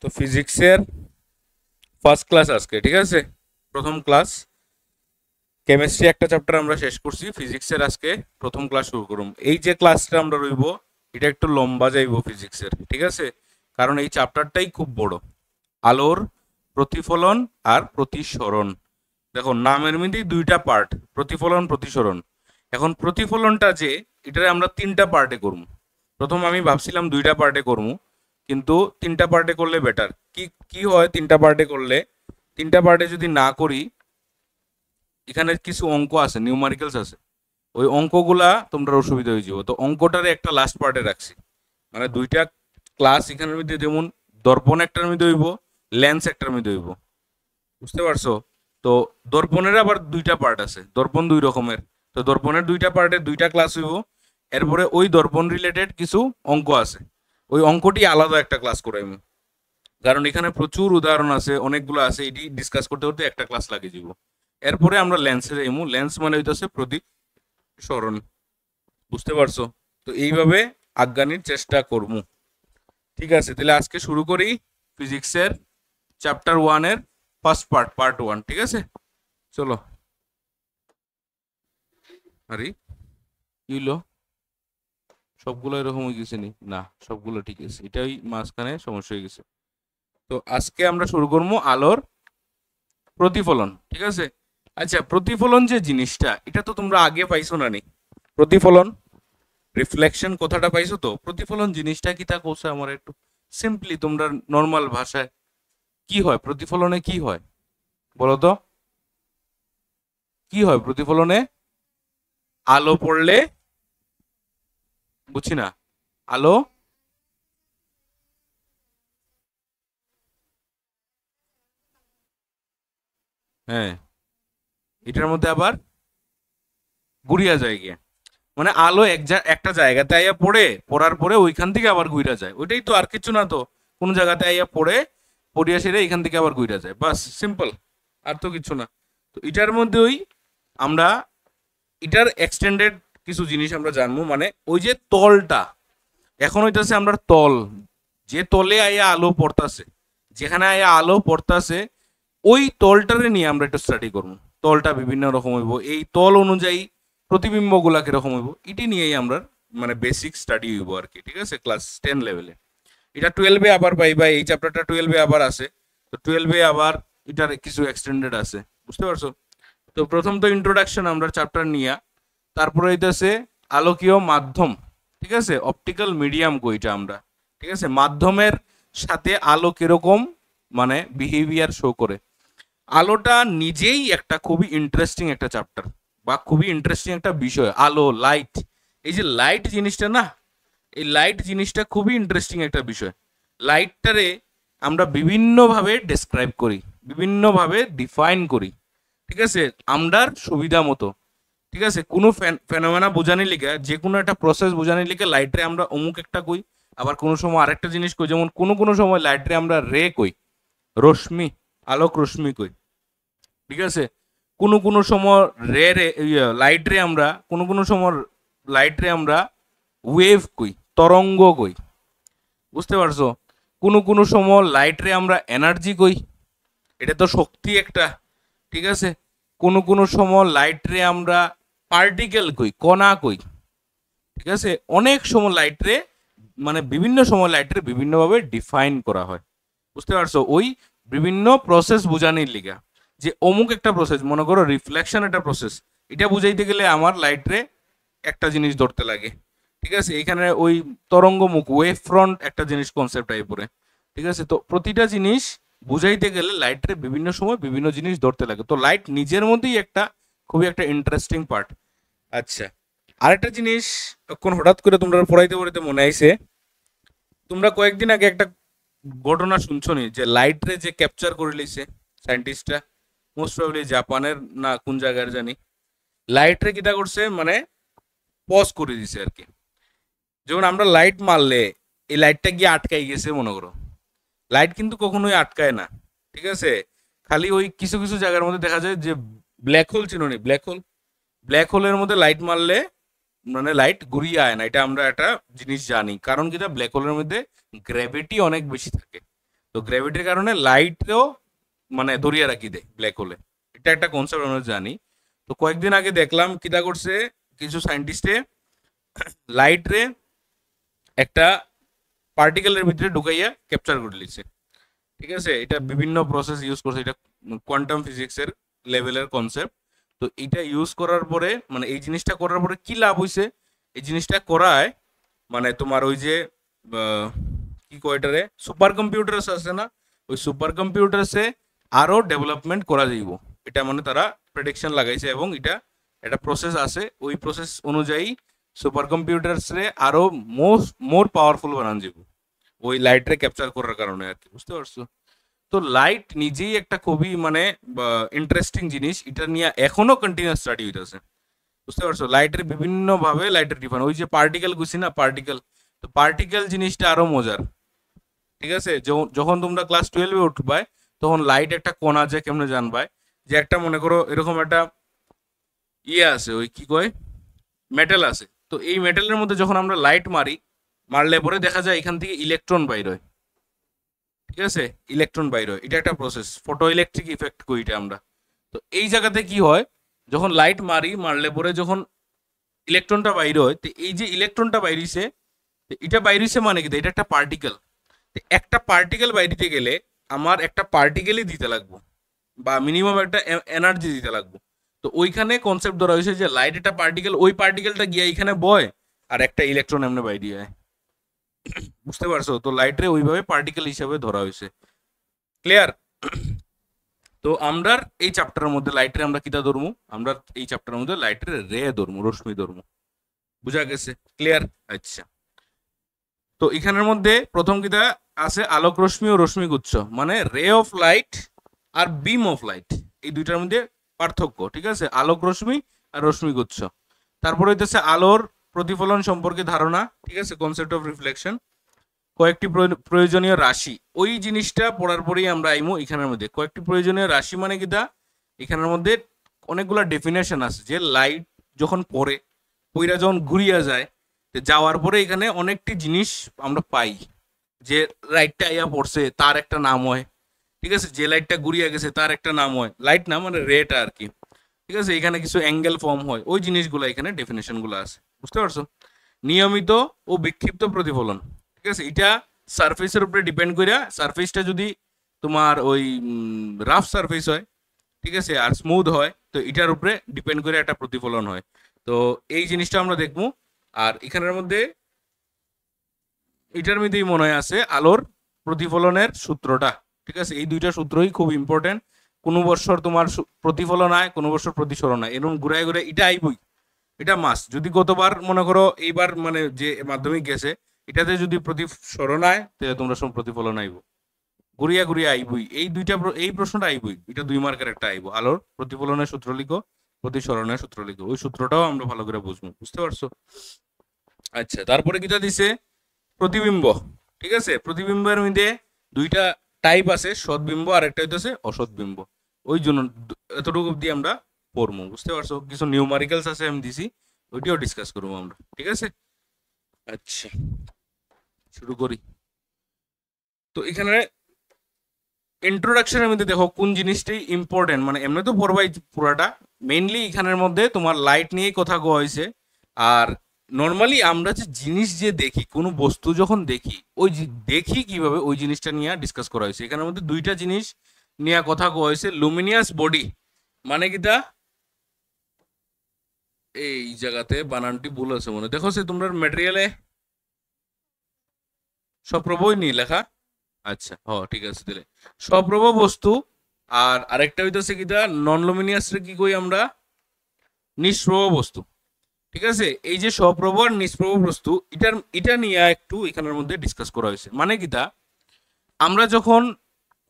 তো ফিজিক্সের first class আজকে, ঠিক আছে? প্রথম ক্লাস। কেমিস্ট্রি একটা চ্যাপ্টার আমরা শেষ করছি, ফিজিক্সের আজকে প্রথম ক্লাস শুরু করুম। এই যে ক্লাসটা আমরা রইব, এটা একটু লম্বা যাইব ফিজিক্সের, ঠিক আছে? কারণ এই চ্যাপ্টারটাই খুব বড়। আলোর প্রতিফলন আর প্রতিসরণ। দেখো নামের মধ্যেই দুইটা পার্ট, প্রতিফলন প্রতিসরণ। এখন প্রতিফলনটা যে, এটা আমরা তিনটা পার্টে করবো। প্রথম আমি ভাবছিলাম দুইটা পার্টে করবো, কিন্তু তিনটা পার্টে করলে বেটার। কি কি হয় তিনটা পার্টে করলে? তিনটা পার্টে যদি না করি, এখানে কিছু অঙ্ক আছে, নিউমারিক্যালস আছে, ওই অঙ্কগুলা তোমরা অসুবিধা হয়ে যাবো। তো অঙ্কটারে একটা লাস্ট পার্টে রাখছি, মানে দুইটা ক্লাস এখানের মধ্যে, যেমন দর্পণ একটার মধ্যে হইব, লেন্স একটার মধ্যে হইব, বুঝতে পারছো? তো দর্পণের আবার দুইটা পার্ট আছে, দর্পণ দুই রকমের। তো দর্পণের দুইটা পার্টে দুইটা ক্লাস হইব। এরপরে ওই দর্পণ রিলেটেড কিছু অঙ্ক আছে, ওই অঙ্কটি আলাদা একটা ক্লাস করাইব। কারণ এখানে প্রচুর উদাহরণ আছে, অনেকগুলো আছে, এটি ডিসকাস করতে করতে একটা ক্লাস লাগিয়ে যাব। এরপরে আমরা লেন্সের এমু, লেন্স মানে হইতেছে প্রতিসরণ, বুঝতে পারছো? তো এইভাবে আজ্ঞানির চেষ্টা করবো, ঠিক আছে? তাহলে আজকে শুরু করি ফিজিক্সের চ্যাপ্টার 1 এর ফার্স্ট পার্ট, পার্ট 1, ঠিক আছে? চলো। আরে কি হলো? সবগুলো এরকম হয়ে গেছে নি? না, সবগুলো ঠিক আছে, এটাই মাঝখানে সমস্যা হয়ে গেছে। তো আজকে আমরা শুরু করবো আলোর প্রতিফলন, ঠিক আছে? আচ্ছা, প্রতিফলন যে জিনিসটা, এটা তো তোমরা আগে পাইছো না নি? প্রতিফলন, রিফ্লেকশন কথাটা পাইছো তো? প্রতিফলন জিনিসটা কি তা কোসে আমার একটু সিম্পলি তোমরা নর্মাল ভাষায় কি হয় প্রতিফলনে, কি হয় বলো তো? কি হয় প্রতিফলনে? আলো পড়লে, বুঝছি না, আলো, হ্যাঁ, এটার মধ্যে আবার ঘুরিয়া যায় গিয়ে, মানে আলো একটা জায়গাতে আইয়া পড়ে, পড়ার পরে ওইখান থেকে আবার ঘুরা যায়, ওইটাই তো, আর কিছু না তো। কোনো জায়গাতে আইয়া পড়ে, পড়িয়া সেরে এখান থেকে আবার ঘুরা যায়, বাস সিম্পল, আর তো কিছু না। তো এটার মধ্যে ওই আমরা এটার এক্সটেন্ডেড কিছু জিনিস আমরা জানবো, মানে ওই যে তলটা, এখন হইতাছে আমরা তল, যে তলে আইয়া আলো পড়তাছে, যেখানে আইয়া আলো পড়তাছে, ওই তলটারে নিয়ে আমরা একটু স্টাডি করবো। তলটা বিভিন্ন রকম হইব, এই তল অনুযায়ী প্রতিবিম্ব গুলা কিরকম হইব, এটি নিয়েই আমরা মানে বেসিক স্টাডি হইব আর কি, ঠিক আছে? ক্লাস 10 লেভেলে। এটা 12-এ আবার পাইবা, এই চ্যাপ্টারটা 12-এ আবার আছে। তো 12-এ আবার এটার কিছু এক্সটেন্ডেড আছে, বুঝতে পারছো? তো প্রথম তো ইন্ট্রোডাকশন আমরা চ্যাপ্টার নিয়া, তারপরে হইতেছে আলোকীয় মাধ্যম, ঠিক আছে? অপটিক্যাল মিডিয়াম কইটা আমরা, ঠিক আছে? মাধ্যমের সাথে আলো কিরকম মানে বিহেভিয়ার শো করে। আলোটা নিজেই একটা খুবই ইন্টারেস্টিং একটা চ্যাপ্টার, বা খুবই ইন্টারেস্টিং একটা বিষয়, আলো, লাইট। এই যে লাইট জিনিসটা না, এই লাইট জিনিসটা খুবই ইন্টারেস্টিং একটা বিষয়। লাইটটারে আমরা বিভিন্নভাবে ডেসক্রাইব করি, বিভিন্নভাবে ডিফাইন করি, ঠিক আছে? আমরার সুবিধা মতো, ঠিক আছে? কোনো ফেনোমেনা বোঝানি লিখে, যে কোনো একটা প্রসেস বোঝানি লিখে লাইটরে আমরা অমুক একটা কই, আবার কোনো সময় আরেকটা জিনিস কই, যেমন কোনো কোনো সময় লাইটরে আমরা রে কই, রশ্মি, আলোক রশ্মি কই, ঠিক আছে? কোনো কোনো সময় লাইট রে আমরা, কোনো কোনো সময় লাইট রে আমরা ওয়েভ কই, তরঙ্গ কই, বুঝতে পারছো? কোনো কোনো সময় লাইট রে আমরা এনার্জি কই, এটা তো শক্তি একটা, ঠিক আছে? কোনো কোনো সময় লাইট রে আমরা পার্টিকেল কই, কণা কই, ঠিক আছে? অনেক সময় লাইট রে, মানে বিভিন্ন সময় লাইট রে বিভিন্নভাবে ডিফাইন করা হয়, বুঝতে পারছো? ওই বিভিন্ন প্রসেস বোঝানির লিগা, যে অমুক একটা প্রসেস, মনে করো রিফ্লেকশন একটা প্রসেস, এটা বুঝাইতে গেলে আমার লাইট রে একটা জিনিস ধরতে লাগে, ঠিক আছে? এখানে ওই তরঙ্গমুখ, ওয়েভ ফ্রন্ট একটা জিনিস কনসেপ্ট আই পড়ে, ঠিক আছে? তো প্রতিটা জিনিস বুঝাইতে গেলে লাইট রে বিভিন্ন সময় বিভিন্ন জিনিস ধরতে লাগে। তো লাইট নিজের মধ্যেই একটা খুবই একটা ইন্টারেস্টিং পার্ট। আচ্ছা, আরেকটা জিনিস এখন হঠাৎ করে তোমরা পড়াইতে পড়াইতে মনে আইছে, তোমরা কয়েকদিন আগে একটা ঘটনা শুনছো নি, যে লাইট রে যে ক্যাপচার করে লইছে সায়েন্টিস্টরা, মোস্ট প্রবাবলি জাপানের না কোন জায়গার জানি, লাইট রে কিটা করছে মানে পজ করে দিছে আর কি। যেমন আমরা লাইট মারলে এই লাইটটা গিয়ে আটকাই গেছে মনে করো, লাইট কিন্তু কখনোই আটকায় না, ঠিক আছে? খালি ওই কিছু কিছু জায়গার মধ্যে দেখা যায় যে ব্ল্যাক হোল, চিনো নি ব্ল্যাক হোল? ব্ল্যাক হোলের মধ্যে লাইট মারলে মানে লাইট ঘুরিয়ে আয় না, এটা আমরা একটা জিনিস জানি, কারণ কি, ব্ল্যাক হোলের মধ্যে গ্র্যাভিটি অনেক বেশি থাকে। তো গ্র্যাভিটির কারণে লাইটও মানে ধরিয়ে রাখি দেয় ব্ল্যাক হোলে। এটা একটা কনসেপ্ট আমরা জানি। তো কয়েকদিন আগে দেখলাম কিটা করছে কিছু সায়েন্টিস্টে, লাইট রে একটা পার্টিকেলের ভিতরে ঢুকাইয়া ক্যাপচার করে লিছে। ঠিক আছে, এটা বিভিন্ন প্রসেস ইউজ করছে, এটা কোয়ান্টাম ফিজিক্সের লেভেলের কনসেপ্ট। তো এটা ইউজ করার পরে মানে এই জিনিসটা করার পরে কি লাভ হইছে, এই জিনিসটা করায় মানে তোমার ওই যে কি কয় এটারে সুপার কম্পিউটার্স আছে না, ওই সুপার কম্পিউটার্সে আরো ডেভেলপমেন্ট করা যাইব, এটা মানে তারা প্রেডিকশন লাগাইছে এবং এটা একটা প্রসেস আছে, ওই প্রসেস অনুযায়ী সুপার কম্পিউটার্সে আরো মোর পাওয়ারফুল বানান যাব ওই লাইটরে ক্যাপচার করার কারণে আর কি, বুঝতে পারছো? তো লাইট নিজেই একটা খুবই মানে ইন্টারেস্টিং জিনিস, এটা নিয়ে এখনো কন্টিনিউয়াস স্টাডি হইতেছে, বুঝতে পারছো? লাইটের বিভিন্ন ভাবে লাইটের ডিফারেন্ট, ওই যে পার্টিকেল গুছি না পার্টিকেল, তো পার্টিকেল জিনিসটা আরো মজার। ঠিক আছে, যখন তোমরা ক্লাস 12-এ উঠবাই তখন লাইট একটা কণা যে কেমনে জানবাই, যে একটা মনে করো এরকম একটা ইয়ে আছে, ওই কি কয় মেটাল আছে, তো এই মেটালের মধ্যে যখন আমরা লাইট মারলে পরে দেখা যায় এখান থেকে ইলেকট্রন বাইর হয়। ঠিক আছে, ইলেকট্রন বাইর হয়, এটা একটা প্রসেস, ফটো ইলেকট্রিক ইফেক্ট কই এটা আমরা। তো এই জায়গাতে কি হয়, যখন লাইট মারলে পরে যখন ইলেকট্রনটা বাইর হয়, তো এই যে ইলেকট্রনটা বাইরিছে, এটা বাইরিছে মানে কি এটা একটা পার্টিকেল, একটা পার্টিকেল বাইরিতে গেলে আমার একটা পার্টিকেলই দিতে লাগবো বা মিনিমাম একটা এনার্জি দিতে লাগবো। তো ওইখানে কনসেপ্ট ধরা হয়েছে যে লাইট একটা পার্টিকেল, ওই পার্টিকেলটা গিয়ে এখানে বয় আর একটা ইলেকট্রন এমনি বাইরে যায়, বুঝতে পারছো? তো লাইটরে ওইভাবে পার্টিকেল হিসাবে ধরা হয়েছে। ক্লিয়ার? তো আমরা এই চ্যাপ্টারের মধ্যে লাইটরে আমরা কিটা ধরবো, আমরা এই চ্যাপ্টারের মধ্যে লাইটরে রে ধরবো, রশ্মি ধরবো, বুঝা গেছে? ক্লিয়ার? আচ্ছা, তো এখানের মধ্যে প্রথম কিটা আছে আলোক রশ্মি ও রশ্মি গুচ্ছ, মানে রে অফ লাইট আর বিম অফ লাইট, এই দুইটার মধ্যে পার্থক্য। ঠিক আছে, আলোক রশ্মি আর রশ্মি গুচ্ছ। তারপরে হইতেছে আলোর প্রতিফলন সম্পর্কে ধারণা, ঠিক আছে, কনসেপ্ট অফ রিফ্লেকশন, কয়েকটি প্রয়োজনীয় রাশি, ওই জিনিসটা পড়ার পরেই আমরা আইমো এখানের মধ্যে। কয়েকটি প্রয়োজনীয় রাশি মানে কিটা, এখানের মধ্যে অনেকগুলা ডেফিনেশন আছে, যে লাইট যখন পইরা যখন ঘুরিয়া যায়, যাওয়ার পরে এখানে অনেকটি জিনিস আমরা পাই, যে লাইটটা আইয়া পড়ছে তার একটা নাম হয়, ঠিক আছে, যে লাইটটা ঘুরিয়া গেছে তার একটা নাম হয়, লাইট না মানে রেটা আর কি। ঠিক আছে, এখানে কিছু অ্যাঙ্গেল ফর্ম হয়, ওই জিনিসগুলো এখানে ডেফিনেশন গুলো আছে, বুঝতে পারছো? নিয়মিত ও বিক্ষিপ্ত প্রতিফলন, ঠিক আছে, এটা সারফেসের উপরে ডিপেন্ড করিয়া, সারফেসটা যদি তোমার ওই রাফ সারফেস হয়, ঠিক আছে, আর স্মুথ হয়, তো এটার উপরে ডিপেন্ড করে একটা প্রতিফলন হয়। তো এই জিনিসটা আমরা দেখবো। আর এখানের মধ্যে এটার মধ্যেই মনে হয় আছে আলোর প্রতিফলনের সূত্রটা, ঠিক আছে, এই দুইটা সূত্রই খুব ইম্পর্টেন্ট। কোনো বছর তোমার প্রতিফলন হয়, কোনো বছর প্রতিসরণ হয়, এরকম ঘুরায় ঘুরে এটা আইবই, এটা মাস। যদি গতবার মনে করো এইবার মানে যে মাধ্যমিক গেছে এটাতে যদি প্রতিসরণ হয়, তাহলে তোমরা সব প্রতিফলন আইব, ঘুরিয়া ঘুরিয়া আইবই, এই দুইটা এই প্রশ্নটা আইবই, এটা 2 মার্কের একটা আইব, আলোর প্রতিফলনের সূত্র লিখো, প্রতিসরণের সূত্র লিখো, ওই সূত্রটাও আমরা ভালো করে বুঝবো, বুঝতে পারছো? আচ্ছা, তারপরে কিটা দিছে প্রতিবিম্ব, ঠিক আছে, প্রতিবিম্বের মধ্যে দুইটা টাইপ আছে, সৎবিম্ব আর একটা হইতেছে অসৎবিম্ব, ওই জন্য এতটুকু অব্দি আমরা পড়বো, বুঝতে পারছো? কিছু নিউমারিক্যালস আছে আমি দিছি, ওইটাও ডিসকাস করবো আমরা, ঠিক আছে? আচ্ছা, শুরু করি। তো এখানে ইন্ট্রোডাকশনের মধ্যে দেখো কোন জিনিসটাই ইম্পর্টেন্ট, মানে এমনি তো পড়বাই পুরাটা, মেইনলি এখানের মধ্যে তোমার লাইট নিয়েই কথা কোয়া হয়েছে। আর নর্মালি আমরা যে জিনিস যে দেখি, কোনো বস্তু যখন দেখি, ওই দেখি কিভাবে ওই জিনিসটা নিয়ে ডিসকাস করা হয়েছে। এখানের মধ্যে দুইটা জিনিস নিয়ে কথা কোয়া হয়েছে, লুমিনিয়াস বডি মানে কিটা, এই জায়গাতে বানানটি ভুল আছে মনে, দেখো সে তোমরা ম্যাটেরিয়ালে সপ্রভই নি লেখা, আচ্ছা হ ঠিক আছে, দিলে সপ্রভ বস্তু। আর আরেকটা হইতেছে কিটা নন লুমিনিয়াস রে কি কই আমরা, নিষ্প্রভ বস্তু। ঠিক আছে, এই যে সপ্রভ আর নিষ্প্রভ বস্তু, এটা নিয়ে একটু এখানের মধ্যে ডিসকাস করা হয়েছে। মানে কিটা, আমরা যখন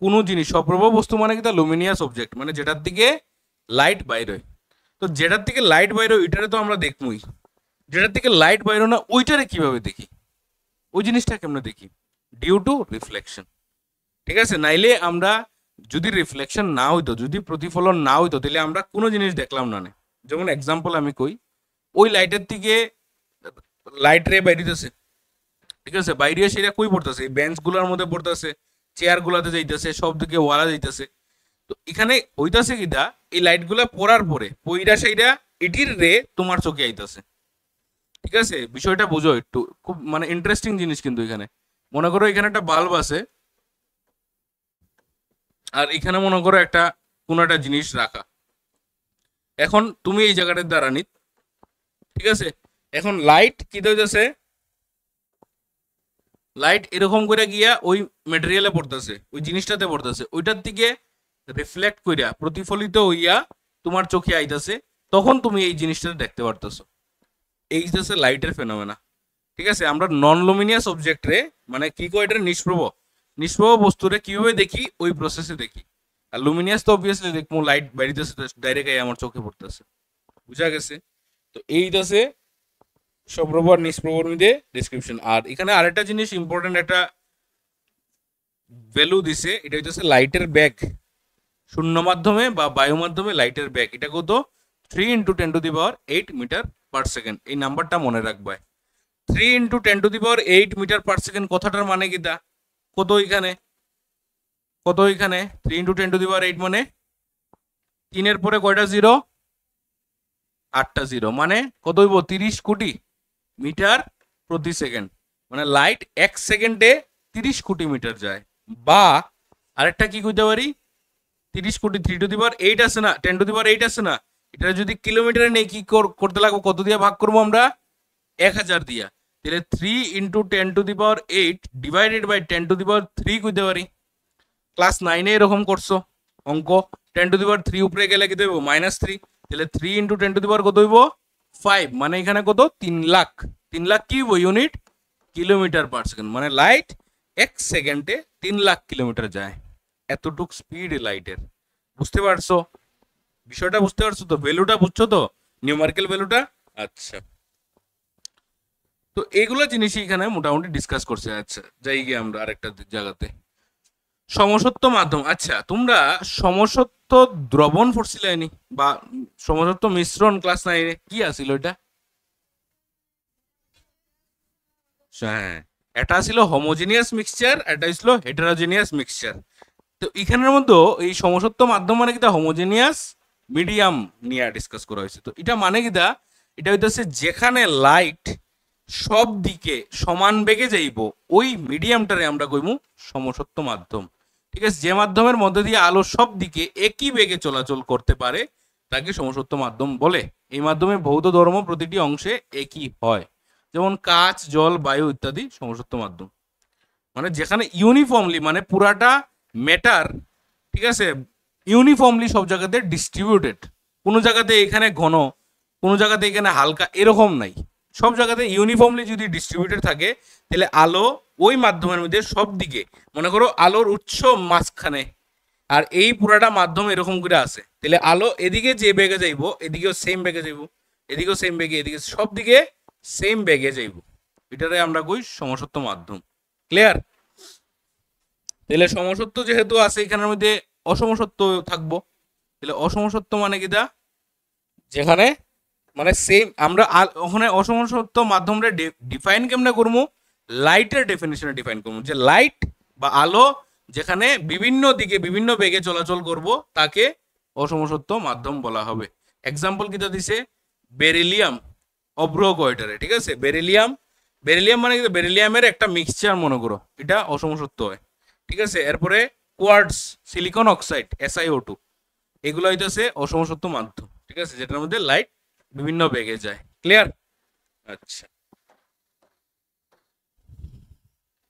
কোনো জিনিস, সপ্রভ বস্তু মানে কিটা লুমিনিয়াস অবজেক্ট, মানে যেটার দিকে লাইট বাইর হয়। তো যেটার দিকে লাইট বাইর হয় ওইটারে তো আমরা দেখবই, যেটার দিকে লাইট বাইর না ওইটারে কিভাবে দেখি, ওই জিনিসটা কেমনে দেখি, ডিউ টু রিফ্লেকশন। ঠিক আছে, নাইলে আমরা যদি রিফ্লেকশন না হইতো, যদি প্রতিফলন না হইতো, তাহলে আমরা কোনো জিনিস দেখলাম না। যেমন এক্সাম্পল আমি কই, ওই লাইটের থেকে লাইট রে বাইরিতেছে, ঠিক আছে, বাইরে সেটা কই পড়তেছে, এই বেঞ্চ গুলোর মধ্যে পড়তেছে, চেয়ার গুলাতে যাইতেছে, সব দিকে ওয়ালা যাইতেছে। তো এখানে হইতাছে কিটা, এই লাইট গুলা পড়ার পরে পইরা সেইটা এটির রে তোমার চোখে আইতাছে। ঠিক আছে, বিষয়টা বুঝো একটু, খুব মানে ইন্টারেস্টিং জিনিস কিন্তু এখানে। মনে করো এখানে একটা বাল্ব আছে, আর এখানে মনে করো একটা কোনো একটা জিনিস রাখা। এখন তুমি এই জায়গাটার দাঁড়ানি, ঠিক আছে। এখন লাইট কি হইতেছে, লাইট এরকম করে গিয়া ওই মেটেরিয়ালে পড়তেছে, ওই জিনিসটাতে পড়তেছে, ওইটার দিকে রিফ্লেক্ট কইরা প্রতিফলিত হইয়া তোমার চোখে আইতাছে, তখন তুমি এই জিনিসটা দেখতে পারতেছো। এই হচ্ছে লাইটের ফেনোমেনা। ঠিক আছে, আমরা নন লুমিনিয়াস অবজেক্ট রে মানে কি কয়, এটা নিষ্প্রভ, নিষ্প্রভ বস্তুরে কিভাবে দেখি ওই প্রসেসে দেখি। আর লুমিনিয়াস তো অবভিয়াসলি দেখবো লাইট বাইরিতেছে ডাইরেক্ট আমার চোখে পড়তেছে। বুঝা গেছে? তো এইটাছে সপ্রভ আর নিষ্প্রভর মধ্যে ডিসক্রিপশন। আর এখানে আরেকটা জিনিস ইম্পর্টেন্ট একটা ভ্যালু দিছে, এটা হচ্ছে লাইটের ব্যাগ। শূন্য মাধ্যমে বা বায়ু মাধ্যমে লাইটের ব্যাগ, এটা কত, 3 × 10⁸ মিটার পার সেকেন্ড। এই নাম্বারটা মনে রাখবে। 3 × 10⁸ মিটার পার সেকেন্ড কথাটার মানে কি দা, কত এখানে, কত এখানে 3 × 10⁸ মানে 3-এর পরে কয়টা জিরো, 8টা জিরো, মানে কত হইব, 30 কোটি মিটার প্রতি সেকেন্ড। মানে লাইট 1 সেকেন্ডে 30 কোটি মিটার যায়। বা আরেকটা কি কইতে পারি, 30 কোটি 3⁸ আছে না, 10⁸ আছে না, এটা যদি কিলোমিটারে নেই কি করতে লাগবো, কত দিয়ে ভাগ করবো আমরা, 1000 দিয়া। তাহলে 3 × 10⁸ ডিভাইডেড বাই 10⁻³ কইতে পারি। ক্লাস 9-এ এরকম করছো অঙ্ক, 10⁻³ উপরে গেলে কি দেবো, -3। তাহলে 3 × 10⁻³ কত হইব, 5। মানে এখানে কত, 3 লাখ। 3 লাখ কি হইব, ইউনিট কিলোমিটার পার সেকেন্ড। মানে লাইট 1 সেকেন্ডে 3 লাখ কিলোমিটার যায়। এতটুক স্পিড লাইটের। বুঝতে পারছো বিষয়টা, বুঝতে পারছো তো, ভ্যালুটা বুঝছো তো, নিউমারিক্যাল ভ্যালুটা। আচ্ছা, তো এইগুলো জিনিসই এখানে মোটামুটি ডিসকাস করছে। আচ্ছা, যাই গিয়ে আমরা আরেকটা জায়গাতে, সমসত্ব মাধ্যম। আচ্ছা, তোমরা সমসত্ব দ্রবণ পড়ছিলানি বা সমসত্ব মিশ্রণ ক্লাস 9-এ কি আছিল এটা? হ্যাঁ, এটা ছিল হোমোজেনিয়াস মিক্সচার, এটা ছিল হেটেরোজেনিয়াস মিক্সচার। তো এখানের মধ্যে এই সমসত্ব মাধ্যম মানে কিটা, হোমোজেনিয়াস মিডিয়াম নিয়ে ডিসকাস করা হয়েছে। তো এটা মানে কিটা, এটা হইতেছে যেখানে লাইট সব দিকে সমান বেগে যাইব, ওই মিডিয়ামটারে আমরা কইমু সমসত্ব মাধ্যম। ঠিক আছে, যে মাধ্যমের মধ্যে দিয়ে আলো সব দিকে একই বেগে চলাচল করতে পারে তাকে সমসত্ব মাধ্যম বলে। এই মাধ্যমে ভৌত ধর্ম প্রতিটি অংশে একই হয়, যেমন কাঁচ, জল, বায়ু ইত্যাদি সমসত্ব মাধ্যম। মানে যেখানে ইউনিফর্মলি, মানে পুরাটা ম্যাটার, ঠিক আছে, ইউনিফর্মলি সব জায়গাতে ডিস্ট্রিবিউটেড, কোনো জায়গাতে এখানে ঘন, কোনো জায়গাতে এখানে হালকা, এরকম নাই। সব জায়গাতে ইউনিফর্মলি যদি ডিস্ট্রিবিউটেড থাকে, তাহলে আলো ওই মাধ্যমের মধ্যে সব দিকে, মনে করো আলোর উৎস মাঝখানে, আর এই পুরাটা মাধ্যম এরকম করে আছে, তাহলে আলো এদিকে যে বেগে যাইব, এদিকেও সেম বেগে যাইব, এদিকেও সেম বেগে, এদিকে সব দিকে সেম বেগে যাইব। এটারে আমরা কই সমসত্ব মাধ্যম। ক্লিয়ার? তাহলে সমসত্ব যেহেতু আছে, এখানের মধ্যে অসমসত্ব থাকবো। তাহলে অসমসত্ব মানে কি দা, যেখানে মানে সেম, আমরা ওখানে অসমসত্ব মাধ্যমরে ডিফাইন কেমনে করবো, লাইটের ডেফিনেশনে ডিফাইন করবো, যে লাইট বা আলো যেখানে বিভিন্ন দিকে বিভিন্ন বেগে চলাচল করব তাকে অসমসত্ব মাধ্যম বলা হবে। এক্সাম্পল কিটা দিছে, বেরিলিয়াম অব্রোকয়েটারে। ঠিক আছে, বেরিলিয়াম, বেরিলিয়াম মানে কি, বেরিলিয়ামের একটা মিক্সচার মনে করো, এটা অসমসত্ব হয়। ঠিক আছে, এরপরে কোয়ার্টজ, সিলিকন অক্সাইড, SiO2, এগুলো হইতেছে অসমসত্ব মাধ্যম। ঠিক আছে, যেটার মধ্যে লাইট বিভিন্ন বেগে যায়। ক্লিয়ার? আচ্ছা,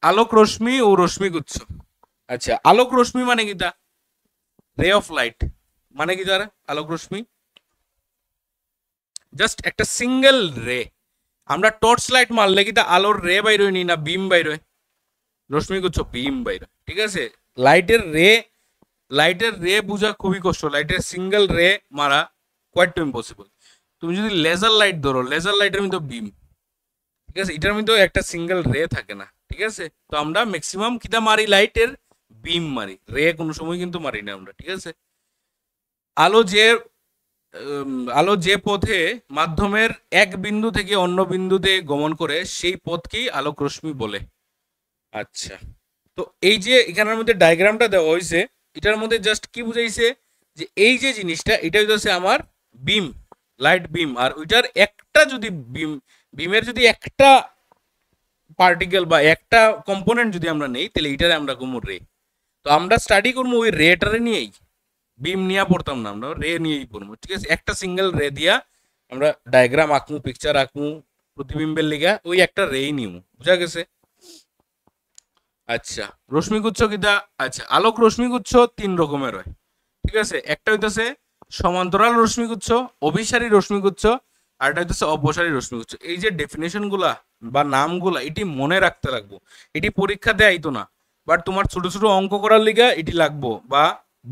আলোক রশ্মি ও রশ্মিগুচ্ছ। আচ্ছা, আলোক রশ্মি মানে কি তা, রে অফ লাইট মানে কি তার, আলোক রশ্মি জাস্ট একটা সিঙ্গেল রে। আমরা টর্চ লাইট মারলে কি তা আলোর রে বাইরোয় নি, না বিম বাইরোয়, রশ্মিগুচ্ছ বিম বাইরোয়। ঠিক আছে, লাইটের রে, লাইটের রে বোঝা খুবই কষ্ট, লাইটের সিঙ্গেল রে মারা কোয়াইট টু ইম্পসিবল। তুমি যদি লেজার লাইট ধরো, লেজার লাইটের মধ্যে বিম, ঠিক আছে, এটার মধ্যে একটা সিঙ্গেল রে থাকে না। ঠিক আছে, তো আমরা ম্যাক্সিমাম কিটা মারি, লাইটের বিম মারি, রে কোনো সময় কিন্তু মারি না আমরা। ঠিক আছে, আলো যে আলো যে পথে মাধ্যমের এক বিন্দু থেকে অন্য বিন্দুতে গমন করে সেই পথকেই আলোক রশ্মি বলে। আচ্ছা, তো তো এই যে এখানের মধ্যে ডায়াগ্রামটা দেওয়া হয়েছে, এটার মধ্যে জাস্ট কি বুঝাইছে যে এই যে জিনিসটা এটা হচ্ছে আমার বিম, লাইট বিম, আর ওইটার একটা যদি বিমের যদি একটা পার্টিকেল বা একটা কম্পোনেন্ট যদি আমরা নেই, তাহলে এটারে আমরা কমু রে। তো আমরা স্টাডি করবো ওই রেটারে নিয়েই, বিম নিয়ে পড়তাম না, আমরা রে নিয়েই পড়বো। ঠিক আছে, একটা সিঙ্গেল রে দিয়া আমরা ডায়াগ্রাম আঁকমু, পিকচার আঁকমু প্রতিবিম্বের লিগা, ওই একটা রেই নিমু। বুঝা গেছে? আচ্ছা, রশ্মিগুচ্ছ কিটা? আচ্ছা, আলোক রশ্মিগুচ্ছ তিন রকমের হয়। ঠিক আছে, একটা হইতেছে সমান্তরাল রশ্মিগুচ্ছ, অভিসারী রশ্মিগুচ্ছ, আর একটা হইতেছে অপসারী রশ্মিগুচ্ছ। এই যে ডেফিনেশন গুলা বা নামগুলা এটি মনে রাখতে লাগবো। এটি পরীক্ষাতে আইতো না, বাট তোমার ছোট ছোট অঙ্ক করার লিগা এটি লাগবো, বা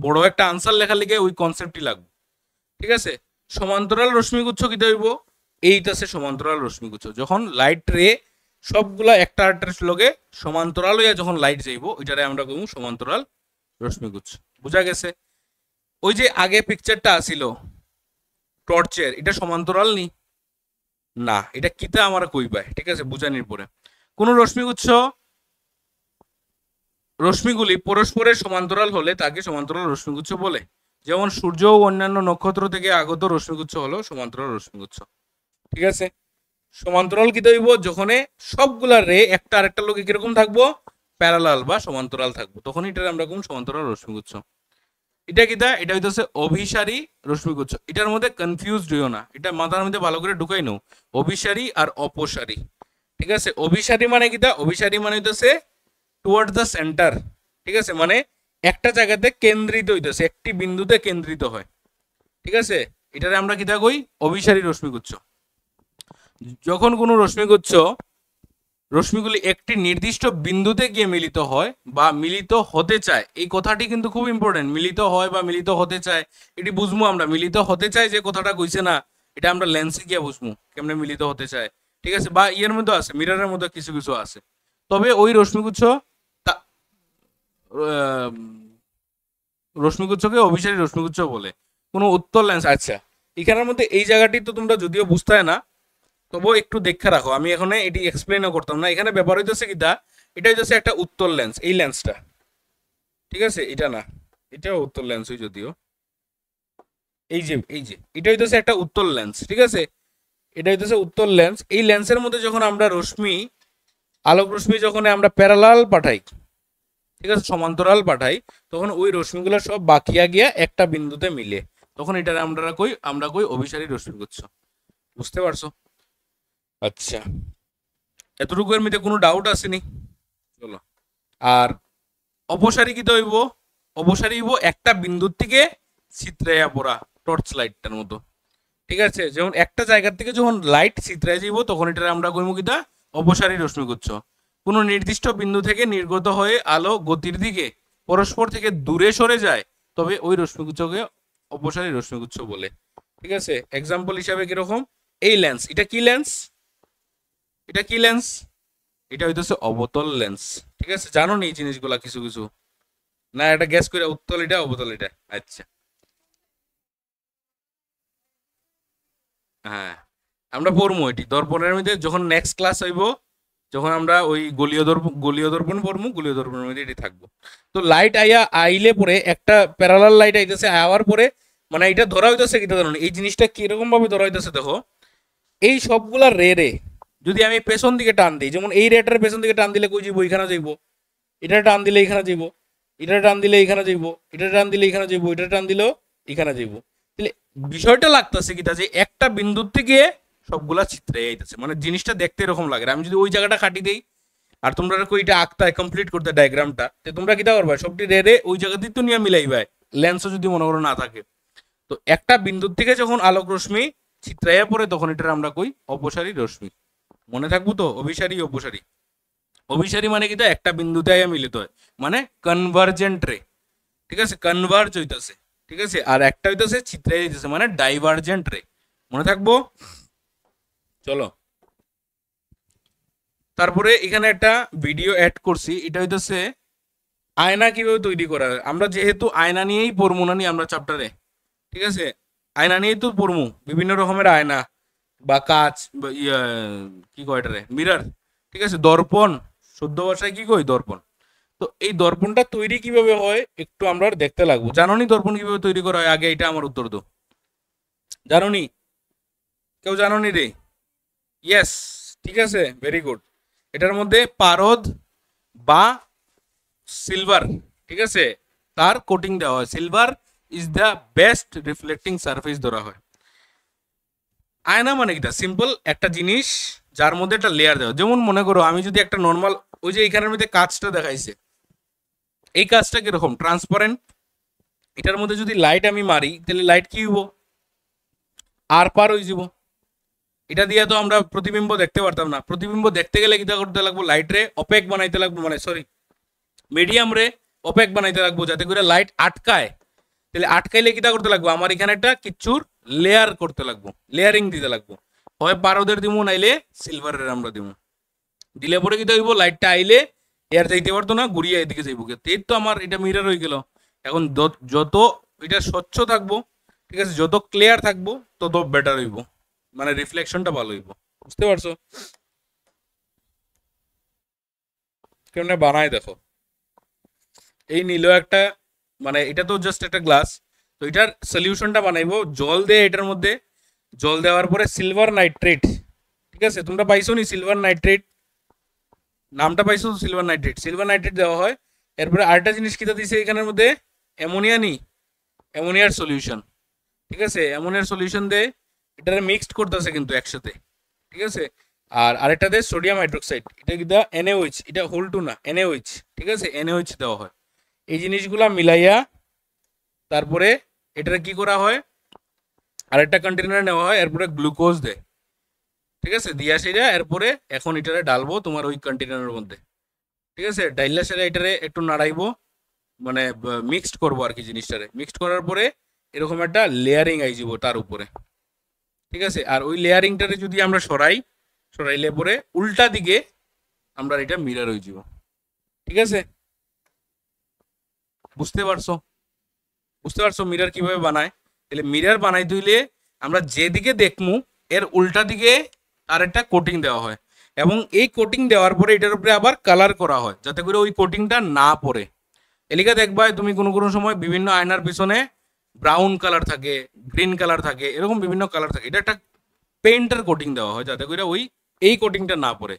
বড় একটা আনসার লেখার লিগে ওই কনসেপ্টটি লাগবে। ঠিক আছে, সমান্তরাল রশ্মিগুচ্ছ কিটা হইব? এইটাছে সমান্তরাল রশ্মিগুচ্ছ, যখন লাইট রে সবগুলা একটা আরেকটার লগে সমান্তরাল হইয়া যখন লাইট যাইব, ওইটারে আমরা কইব সমান্তরাল রশ্মিগুচ্ছ। বুঝা গেছে? ওই যে আগে পিকচারটা আসিল টর্চের, এটা সমান্তরাল নি? না, এটা কিতা আমার কইবাই। ঠিক আছে, বুঝানির পরে কোন রশ্মিগুচ্ছ রশ্মিগুলি পরস্পরের সমান্তরাল হলে তাকে সমান্তরাল রশ্মিগুচ্ছ বলে। যেমন সূর্য ও অন্যান্য নক্ষত্র থেকে আগত রশ্মিগুচ্ছ হলো সমান্তরাল রশ্মিগুচ্ছ। ঠিক আছে, সমান্তরাল কি হইব? যখন সবগুলা রে একটা আরেকটা লোকে কিরকম থাকবো? প্যারালাল বা সমান্তরাল থাকবো, তখন এটা আমরা কোন সমান্তরাল রশ্মিগুচ্ছ। এটা কিটা? এটা হইতেছে অভিসারী রশ্মিগুচ্ছ। এটার মধ্যে কনফিউজড হইও না, এটা মাথার মধ্যে ভালো করে ঢুকাই নাও, অভিসারী আর অপসারী। ঠিক আছে, অভিসারী মানে কিটা? অভিসারী মানে হইতেছে টুয়ার্ড দ্য সেন্টার। ঠিক আছে, মানে একটা জায়গাতে কেন্দ্রিত হইতেছে, একটি বিন্দুতে কেন্দ্রিত হয়। ঠিক আছে, এটারে আমরা কিটা কই? অভিসারী রশ্মিগুচ্ছ। যখন কোনো রশ্মিগুচ্ছ রশ্মিগুলি একটি নির্দিষ্ট বিন্দুতে গিয়ে মিলিত হয় বা মিলিত হতে চায়, এই কথাটি কিন্তু খুব ইম্পর্টেন্ট। মিলিত হয় বা মিলিত হতে চায়, এটি বুঝবো আমরা। মিলিত হতে চায় যে কথাটা কইছে না, এটা আমরা লেন্সে গিয়ে বুঝবো কেমনে মিলিত হতে চায়। ঠিক আছে, বা ইয়ের মধ্যে আছে, মিররের মধ্যে কিছু কিছু আছে। তবে ওই রশ্মিগুচ্ছ রশ্মিগুচ্ছকে অভিসারী রশ্মিগুচ্ছ বলে। কোনো উত্তর লেন্স। আচ্ছা, এখানের মধ্যে এই জায়গাটি তো তোমরা যদিও বুঝতে না, তবুও একটু দেখে রাখো। আমি এখানে এটি এক্সপ্লেনও করতাম না। এখানে ব্যাপার হইতেছে কি দা, এটা হইতেছে একটা উত্তর লেন্স, এই লেন্সটা। ঠিক আছে, এটা না, এটাও উত্তর লেন্সই যদিও। এই যে এটা হইতেছে একটা উত্তর লেন্স। ঠিক আছে, এটা হইতেছে উত্তর লেন্স। এই লেন্সের মধ্যে যখন আমরা আলোক রশ্মি যখন আমরা প্যারালাল পাঠাই, ঠিক আছে, সমান্তরাল পাঠাই, তখন ওই রশ্মিগুলো সব বাকিয়া গিয়া একটা বিন্দুতে মিলে, তখন এটা আমরা কই অভিসারী রশ্মিগুচ্ছ। বুঝতে পারছো? আচ্ছা, এতটুকু এর মধ্যে কোনো ডাউট আসেনি? চলো। আর অপসারী কি হইব? অপসারী হইব একটা বিন্দুর থেকে ছিত্রাইয়া পড়া, টর্চ লাইটটার মতো। ঠিক আছে, যেমন একটা জায়গার থেকে যখন লাইট ছিত্রায় যাইব, তখন এটা আমরা কইব কিটা? অপসারী রশ্মিগুচ্ছ। কোনো নির্দিষ্ট বিন্দু থেকে নির্গত হয়ে আলো গতির দিকে পরস্পর থেকে দূরে সরে যায়, তবে ওই রশ্মিগুচ্ছকে অপসারী রশ্মিগুচ্ছ বলে। ঠিক আছে, এক্সাম্পল হিসাবে কিরকম? এই লেন্স, এটা কি লেন্স? এটা কি লেন্স? এটা হইতেছে অবতল লেন্স। ঠিক আছে, জানো নি এই জিনিসগুলা কিছু কিছু? না, এটা গ্যাস করে উত্তল এটা, অবতল এটা। আচ্ছা, হ্যাঁ, আমরা পড়বো এটি দর্পণের মধ্যে যখন নেক্সট ক্লাস হইব, যখন আমরা ওই গলীয় দর্পণ পড়বো, গলীয় দর্পণের মধ্যে এটি থাকবো। তো লাইট আইলে পরে একটা প্যারালাল লাইট আইতেছে, আওয়ার পরে মানে এটা ধরা হইতেছে কিটা জানো? এই জিনিসটা কিরকম ভাবে ধরা হইতেছে দেখো, এই সবগুলা রে যদি আমি পেছন দিকে টান দিই, যেমন এই রেটার পেছন দিকে টান দিলে কই যাইব? এখানে যাইব। এটা টান দিলে এখানে যাইব, এটা টান দিলে এখানে যাইব, এটা টান দিলে এখানে যাইব, এটা টান দিলেও এখানে যাইব। তাহলে বিষয়টা লাগতেছে কিটা, যে একটা বিন্দুর থেকে সবগুলা চিত্রে আইতেছে, মানে জিনিসটা দেখতে এরকম লাগে। আমি যদি ওই জায়গাটা কাটি দেই, আর তোমরা এটা আঁকতে কমপ্লিট করতে ডায়াগ্রামটা, তো তোমরা কিটা করবা? সবটি রে ওই জায়গাতেই তো নিয়ে মিলাইবা, লেন্সও যদি মনে করো না থাকে। তো একটা বিন্দুর থেকে যখন আলোক রশ্মি চিত্রাইয়া পড়ে, তখন এটা আমরা কই অপসারী রশ্মি। মনে থাকবো তো? অভিসারী অপসারী। অভিসারী মানে কি? একটা বিন্দুতে আইয়া মিলিত হয়, মানে কনভার্জেন্ট রে। ঠিক আছে, কনভার্জ হইতাছে। ঠিক আছে, আর একটা হইতাছে চিত্রাই হইতাছে, মানে ডাইভার্জেন্ট রে। মনে থাকবো? চলো, তারপরে এখানে একটা ভিডিও অ্যাড করছি, এটা হইতাছে আয়না কিভাবে তৈরি করা হয়। আমরা যেহেতু আয়না নিয়েই পড়বো না নি আমরা চ্যাপ্টারে, ঠিক আছে, আয়না নিয়েই তো পড়বো, বিভিন্ন রকমের আয়না বা কাঁচ বা কি কয় এটারে, মিরর। ঠিক আছে, দর্পণ, শুদ্ধ ভাষায় কি কই? দর্পণ। তো এই দর্পণটা তৈরি কিভাবে হয় একটু আমরা দেখতে লাগবো। জানোনি দর্পণ কিভাবে তৈরি করা হয়? আগে এটা আমার উত্তর দাও। জানোনি? কেউ জানোনি রে? ইয়েস, ঠিক আছে, ভেরি গুড। এটার মধ্যে পারদ বা সিলভার, ঠিক আছে, তার কোটিং দেওয়া হয়। Silver is the best reflecting surface ধরা হয়। আয়না মানে কি? সিম্পল একটা জিনিস যার মধ্যে একটা লেয়ার দেওয়া। যেমন মনে করো আমি যদি একটা নর্মাল, ওই যে এখানের মধ্যে কাঁচটা দেখাইছে, এই কাঁচটা কিরকম ট্রান্সপারেন্ট, এটার মধ্যে যদি লাইট আমি মারি তাহলে লাইট কি হইব? আর পার হয়ে যাব। এটা দিয়ে তো আমরা প্রতিবিম্ব দেখতে পারতাম না। প্রতিবিম্ব দেখতে গেলে কিটা করতে লাগবো? লাইট রে অপেক বানাইতে লাগবো, মানে সরি মিডিয়াম রে অপেক বানাইতে লাগবো, যাতে করে লাইট আটকায়। তাহলে আটকাইলে কিটা করতে লাগবো? আমার এখানে একটা কিচ্ছুর লেয়ার করতে লাগবো, লেয়ারিং দিতে লাগবো। হয় পারদের দিমু, নাইলে সিলভারের আমরা দিমু। দিলে পরে কিটা হইব? লাইটটা আইলে এয়ার যাইতে পারতো না, ঘুরিয়ে এদিকে যাইব। এই তো আমার এটা মিরর হয়ে গেল। এখন যত এটা স্বচ্ছ থাকবো, ঠিক আছে, যত ক্লিয়ার থাকবো তত বেটার হইব, মানে রিফ্লেকশনটা ভালো হইব। বুঝতে পারছো? কেমনে বানায় দেখো। এই নিল একটা, মানে এটা তো জাস্ট একটা গ্লাস। তো এটার সলিউশনটা বানাইবো জল দিয়ে। এটার মধ্যে জল দেওয়ার পরে সিলভার নাইট্রেট, ঠিক আছে, তোমরা পাইছো নি সিলভার নাইট্রেট? নামটা পাইছো? সিলভার নাইট্রেট, সিলভার নাইট্রেট দেওয়া হয়। এরপরে আরেকটা জিনিস কিটা দিছে এখানের মধ্যে? অ্যামোনিয়া নি, অ্যামোনিয়ার সলিউশন, ঠিক আছে, অ্যামোনিয়ার সলিউশন দিয়ে এটারে মিক্সড করতেছে কিন্তু একসাথে, ঠিক আছে। আর আরেকটা দেয় সোডিয়াম হাইড্রোক্সাইড, এটা কি দা এনএইচ, এটা হোল টু না, এনএইচ, ঠিক আছে, এনএইচ দেওয়া হয়। এই জিনিসগুলা মিলাইয়া তারপরে এটারে কি করা হয়? আরেকটা কন্টেনার নেওয়া হয়, এরপরে গ্লুকোজ দেয়, ঠিক আছে, দিয়া সেটা এরপরে এখন এটারে ডালবো তোমার ওই কন্টেনারের মধ্যে, ঠিক আছে। ডাইলা সেটা এটারে একটু নাড়াইবো, মানে মিক্সড করবো আর কি জিনিসটারে। মিক্সড করার পরে এরকম একটা লেয়ারিং আই যাব তার উপরে, ঠিক আছে। আর ওই লেয়ারিংটারে যদি আমরা সরাইলে পরে উল্টা দিকে আমরা এটা মিরর হয়ে যাব, ঠিক আছে। বুঝতে পারছো? বুঝতে পারছো মিরর কিভাবে বানায়? তাহলে মিরর বানাইতে হইলে আমরা যেদিকে দেখমু এর উল্টা দিকে আর একটা কোটিং দেওয়া হয়, এবং এই কোটিং দেওয়ার পরে এটার উপরে আবার কালার করা হয়, যাতে করে ওই কোটিংটা না পড়ে। এলিকা দেখবা তুমি কোনো কোনো সময় বিভিন্ন আয়নার পিছনে ব্রাউন কালার থাকে, গ্রিন কালার থাকে, এরকম বিভিন্ন কালার থাকে। এটা একটা পেইন্টার কোটিং দেওয়া হয়, যাতে করে ওই এই কোটিংটা না পড়ে।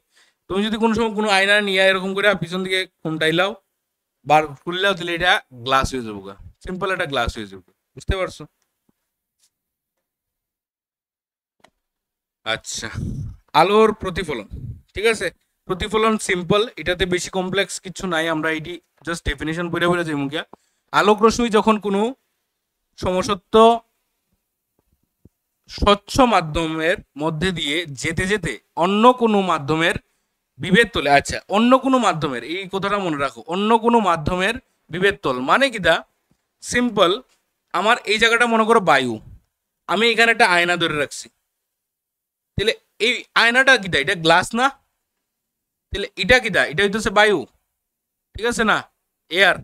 তুমি যদি কোনো সময় কোনো আয়না নিয়ে এরকম করে পিছন দিকে খুমটাইলাও, বার খুললেও, তাহলে এটা গ্লাস হয়ে যাবো, সিম্পল একটা গ্লাস হয়ে যাবে। বুঝতে পারছো? আচ্ছা, আলোর প্রতিফলন, ঠিক আছে। প্রতিফলন সিম্পল, এটাতে বেশি কমপ্লেক্স কিছু নাই। আমরা এটি জাস্ট ডেফিনেশন পড়ে পড়ে যাই মুখিয়া। আলোক রশ্মি যখন কোনো সমসত্ব স্বচ্ছ মাধ্যমের মধ্যে দিয়ে যেতে যেতে অন্য কোনো মাধ্যমের বিভেদ তোলে। আচ্ছা, অন্য কোনো মাধ্যমের, এই কথাটা মনে রাখো, অন্য কোনো মাধ্যমের বিভেদ তোল মানে কি? দা সিম্পল, আমার এই জায়গাটা মনে করো বায়ু, আমি এখানে একটা আয়না ধরে রাখছি, তাহলে এই আয়নাটা কি? দা এটা গ্লাস না? তাহলে এটা কি? দা এটা হইতেছে বায়ু, ঠিক আছে না, এয়ার।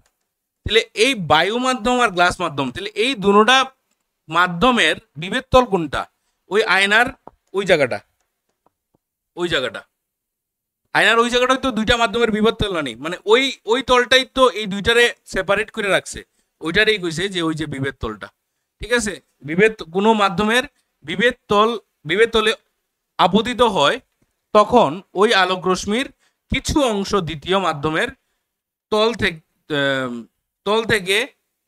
তাহলে এই বায়ু মাধ্যম আর গ্লাস মাধ্যম, তাহলে এই দুটোটা মাধ্যমের বিভেদ তল কোনটা? ওই আয়নার ওই জায়গাটা, ওই জায়গাটা, আয়নার ওই জায়গাটা তো দুইটা মাধ্যমের বিভেদ তল না, মানে ওই ওই তলটাই তো এই দুইটারে সেপারেট করে রাখছে। ওইটারই কইছে যে ওই যে বিভেদ তলটা, ঠিক আছে। বিভেদ কোনো মাধ্যমের বিভেদ তলে আপতিত হয় তখন ওই আলোক রশ্মির কিছু অংশ দ্বিতীয় মাধ্যমের তল থেকে তল থেকে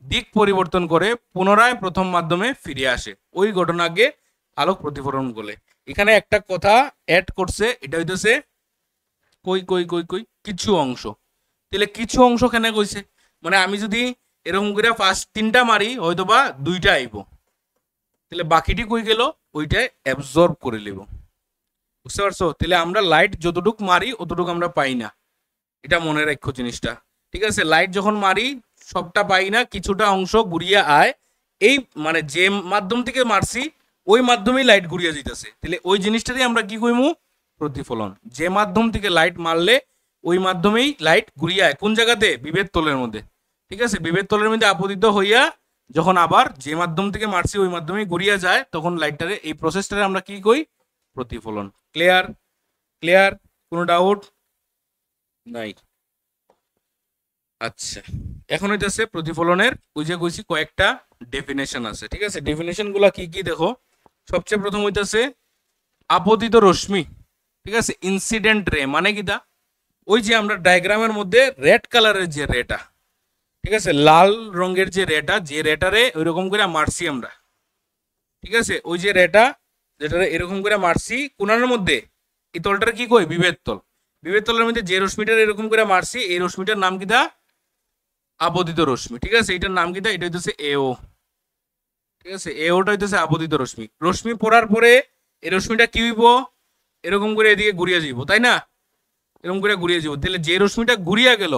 দিক পরিবর্তন করে পুনরায় প্রথম মাধ্যমে ফিরে আসে। ওই ঘটনাকে আলোক প্রতিফলন বলে। এখানে একটা কথা অ্যাড করছে, এটা হইতেছে কই কই কই কই কিছু অংশ। তাহলে কিছু অংশ কেন কইছে? মানে আমি যদি এরকম করে ফার্স্ট তিনটা মারি, হয়তো বা দুইটা আইব, তাহলে বাকিটি কই গেল? ওইটাই অ্যাবজর্ব করে নেব। বুঝতে পারছো? তাহলে আমরা লাইট যতটুকু মারি অতটুকু আমরা পাই না, এটা মনে রাখো জিনিসটা, ঠিক আছে। লাইট যখন মারি সবটা পাই না, কিছুটা অংশ ঘুরিয়ে আয়। এই মানে যে মাধ্যম থেকে মারছি ওই মাধ্যমেই লাইট ঘুরিয়ে যেতেছে, তাহলে ওই জিনিসটারই আমরা কি কইমু? প্রতিফলন। যে মাধ্যম থেকে লাইট মারলে ওই মাধ্যমেই লাইট ঘুরিয়ে আয়, কোন জায়গাতে? বিভেদ তলের মধ্যে, ঠিক আছে। বিভেদ তলের মধ্যে আপতিত হইয়া যখন আবার যে মাধ্যম থেকে মারছি ওই মাধ্যমেই ঘুরিয়ে যায়, তখন লাইটটারে, এই প্রসেসটারে আমরা কি কই? প্রতিফলন। ক্লিয়ার? ক্লিয়ার? কোনো ডাউট নাই? আচ্ছা, এখন হইতেছে প্রতিফলনের ওই যে কইছি কয়েকটা ডেফিনেশন আছে, ঠিক আছে? ডেফিনেশন গুলা কি কি দেখো। সবচেয়ে প্রথম হইতেছে আপতিত রশ্মি, ঠিক আছে? ইনসিডেন্ট রে মানে কিটা, ওই যে আমরা ডায়াগ্রামের মধ্যে রেড কালারের যে রেটা, ঠিক আছে, লাল রঙের যে রেটা, যে রেটারে ওইরকম করে মারছি আমরা, ঠিক আছে, ওই যে রেটা যেটা এরকম করে মারছি কোনার মধ্যে, এই তলটার কি কই বিভেদ তল। বিভেদ তলের মধ্যে যে রশ্মিটার এরকম করে মারছি, এই রশ্মিটার নাম কিটা আপতিত রশ্মি, ঠিক আছে? এটার নাম কিটা, এটা হইতেছে এও, ঠিক আছে? এওটা হইতেছে আপতিত রশ্মি। রশ্মি পড়ার পরে এই রশ্মিটা কি হইব, এরকম করে এদিকে ঘুরিয়ে যাইব, তাই না? এরকম করে ঘুরিয়ে যাব, তাহলে যে রশ্মিটা ঘুরিয়া গেল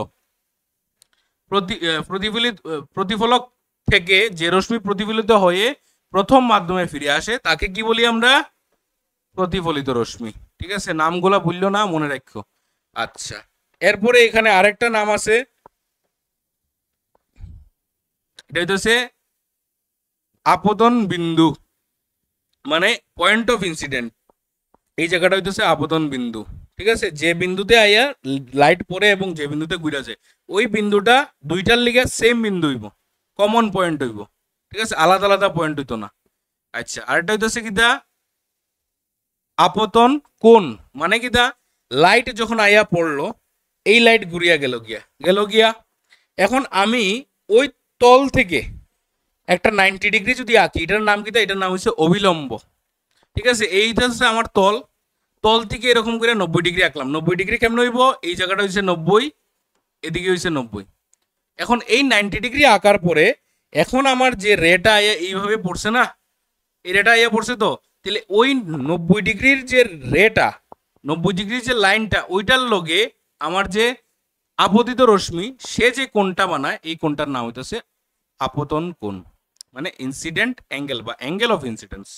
প্রতিফলিত প্রতিফলক থেকে, যে রশ্মি প্রতিফলিত হয়ে প্রথম মাধ্যমে ফিরে আসে তাকে কি বলি আমরা, প্রতিফলিত রশ্মি, ঠিক আছে? নামগুলা বললো না, মনে রাখো। আচ্ছা, এরপরে এখানে আরেকটা নাম আছে, এটা হইতেছে আপতন বিন্দু, মানে পয়েন্ট অফ ইনসিডেন্ট। এই জায়গাটা হইতেছে আপতন বিন্দু, ঠিক আছে? যে বিন্দুতে আইয়া লাইট পড়ে এবং যে বিন্দুতে ঘুরা যায়, ওই বিন্দুটা দুইটার লিগে সেম বিন্দু হইব, কমন পয়েন্ট হইব, ঠিক আছে? আলাদা আলাদা পয়েন্ট হইতো না। আচ্ছা, আরেকটা হইতেছে কিটা আপতন কোণ, মানে কিটা লাইট যখন আইয়া পড়লো, এই লাইট ঘুরিয়া গেল গিয়া। এখন আমি ওই তল থেকে একটা 90 ডিগ্রি যদি আঁকি, এটার নাম কিটা, এটার নাম হচ্ছে অবিলম্ব, ঠিক আছে? এইটা হচ্ছে আমার তল, তল থেকে এরকম করে 90 ডিগ্রি আঁকলাম। 90 ডিগ্রি কেমন হইব, এই জায়গাটা হচ্ছে 90, এদিকে হচ্ছে 90। এখন এই 90 ডিগ্রি আঁকার পরে এখন আমার যে রেটা আইয়া এইভাবে পড়ছে না, এই রেটা আইয়া পড়ছে, তো তাহলে ওই 90 ডিগ্রির যে রেটা, 90 ডিগ্রির যে লাইনটা, ওইটার লগে আমার যে আপতিত রশ্মি সে যে কোণটা বানায়, এই কোণটার নাম হইতেছে আপতন কোণ, মানে ইনসিডেন্ট অ্যাঙ্গেল বা অ্যাঙ্গেল অফ ইনসিডেন্স।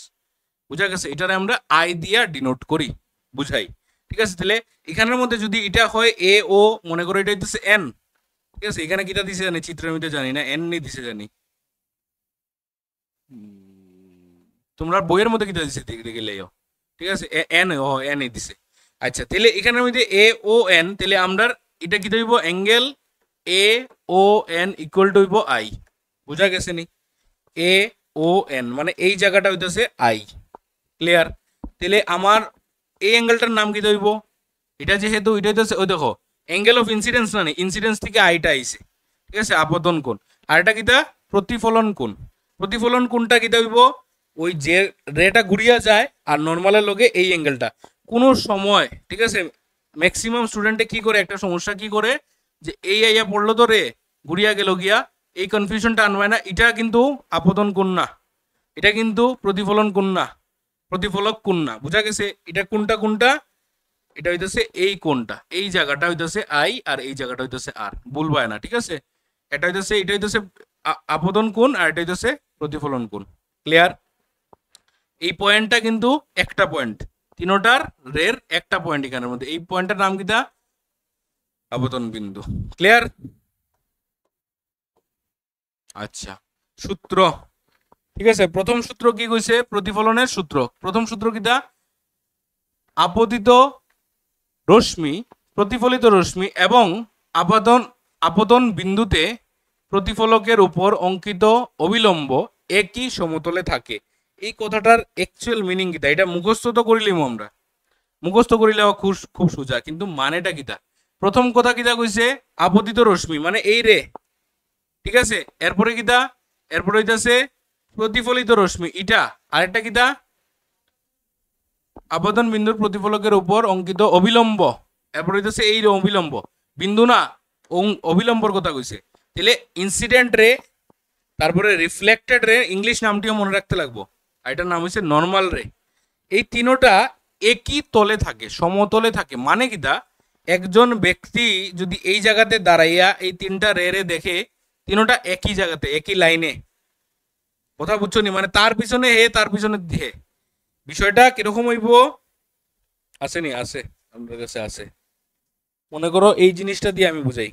বুঝা গেছে? এটারে আমরা আই দিয়া ডিনোট করি, বুঝাই, ঠিক আছে? তাহলে এখানের মধ্যে যদি এটা হয় এ ও, মনে করো এটা হইতেছে এন, ঠিক আছে? এখানে কিটা দিছে জানি, চিত্রের মধ্যে জানি না, এন নি দিছে জানি, তোমরা বইয়ের মধ্যে কিটা দিছে দেখে লেও, ঠিক আছে? এন, ও এন এ দিছে। আচ্ছা, তাহলে এখানের মধ্যে এ ও এন, তাহলে আমরা এটা কি হইব, angle A O N equal to হইব আই। বুঝা গেছে নি? এ ও এন মানে এই জায়গাটা হইতেছে আই। ক্লিয়ার? তাহলে আমার এই অ্যাঙ্গেলটার নাম কি হইব, এটা যেহেতু এটা হইতেছে, ওই দেখো অ্যাঙ্গেল অফ ইনসিডেন্স না, ইনসিডেন্স থেকে আইটা আইছে, ঠিক আছে? আপতন কোণ। আর এটা কিটা, প্রতিফলন কোণ। প্রতিফলন কোণটা কিটা হইব, ওই যে রেটা ঘুরিয়া যায় আর নর্মালের লগে এই অ্যাঙ্গেলটা কোনো সময়, ঠিক আছে? ম্যাক্সিমাম স্টুডেন্টে কি করে, একটা সমস্যা কি করে, যে এই আইয়া পড়লো তো রে, ঘুরিয়া গেল গিয়া, এই কনফিউশনটা আনবায় না। এটা কিন্তু আপতন কোণ না, এটা কিন্তু প্রতিফলন কোণ না, প্রতিফলক কোণ না। বুঝা গেছে? এটা কোনটা কোনটা, এটা হইতেছে এই কোণটা, এই জায়গাটা হইতেছে আই আর এই জায়গাটা হইতেছে আর, ভুলবায় না, ঠিক আছে? এটা হইতেছে, এটা হইতেছে আপতন কোণ আর এটা হইতেছে প্রতিফলন কোণ। ক্লিয়ার? এই পয়েন্টটা কিন্তু একটা পয়েন্ট, তিনোটার রের একটা পয়েন্ট এখানের মধ্যে, এই পয়েন্টের নাম কিটা, আপতন বিন্দু। ক্লিয়ার? আচ্ছা, সূত্র, ঠিক আছে? প্রথম সূত্র কি কইছে, প্রতিফলনের সূত্র। প্রথম সূত্র কিটা, আপতিত রশ্মি, প্রতিফলিত রশ্মি এবং আপতন আপতন বিন্দুতে প্রতিফলকের উপর অঙ্কিত অবিলম্ব একই সমতলে থাকে। এই কথাটার অ্যাকচুয়াল মিনিং কিটা, এটা মুখস্থ তো করিলিম আমরা, মুখস্থ করিলে খুব খুব সোজা, কিন্তু মানেটা কিটা? প্রথম কথা কিটা কইছে, আপতিত রশ্মি মানে এই রে, ঠিক আছে? এরপরে কিটা, এরপরে হইতাছে প্রতিফলিত রশ্মি এটা, আরেকটা কিটা, আপতন বিন্দুর প্রতিফলকের উপর অঙ্কিত অবিলম্ব, এরপর হইতেছে এই অবিলম্ব, বিন্দু না, অবিলম্বর কথা কইছে। তাহলে ইনসিডেন্ট রে, তারপরে রিফ্লেক্টেড রে, ইংলিশ নামটিও মনে রাখতে লাগবো, আর এটার নাম হচ্ছে নর্মাল রে। এই তিনোটা একই তলে থাকে, সমতলে থাকে, মানে কিটা, একজন ব্যক্তি যদি এই জায়গাতে দাঁড়াইয়া এই তিনটা রে রে দেখে, তিনোটা একই জায়গাতে একই লাইনে, কথা বুঝছো নি? মানে তার পিছনে হে, তার পিছনে হে, বিষয়টা কিরকম হইব, আসেনি? আছে, আমাদের কাছে আছে। মনে করো এই জিনিসটা দিয়ে আমি বুঝাই,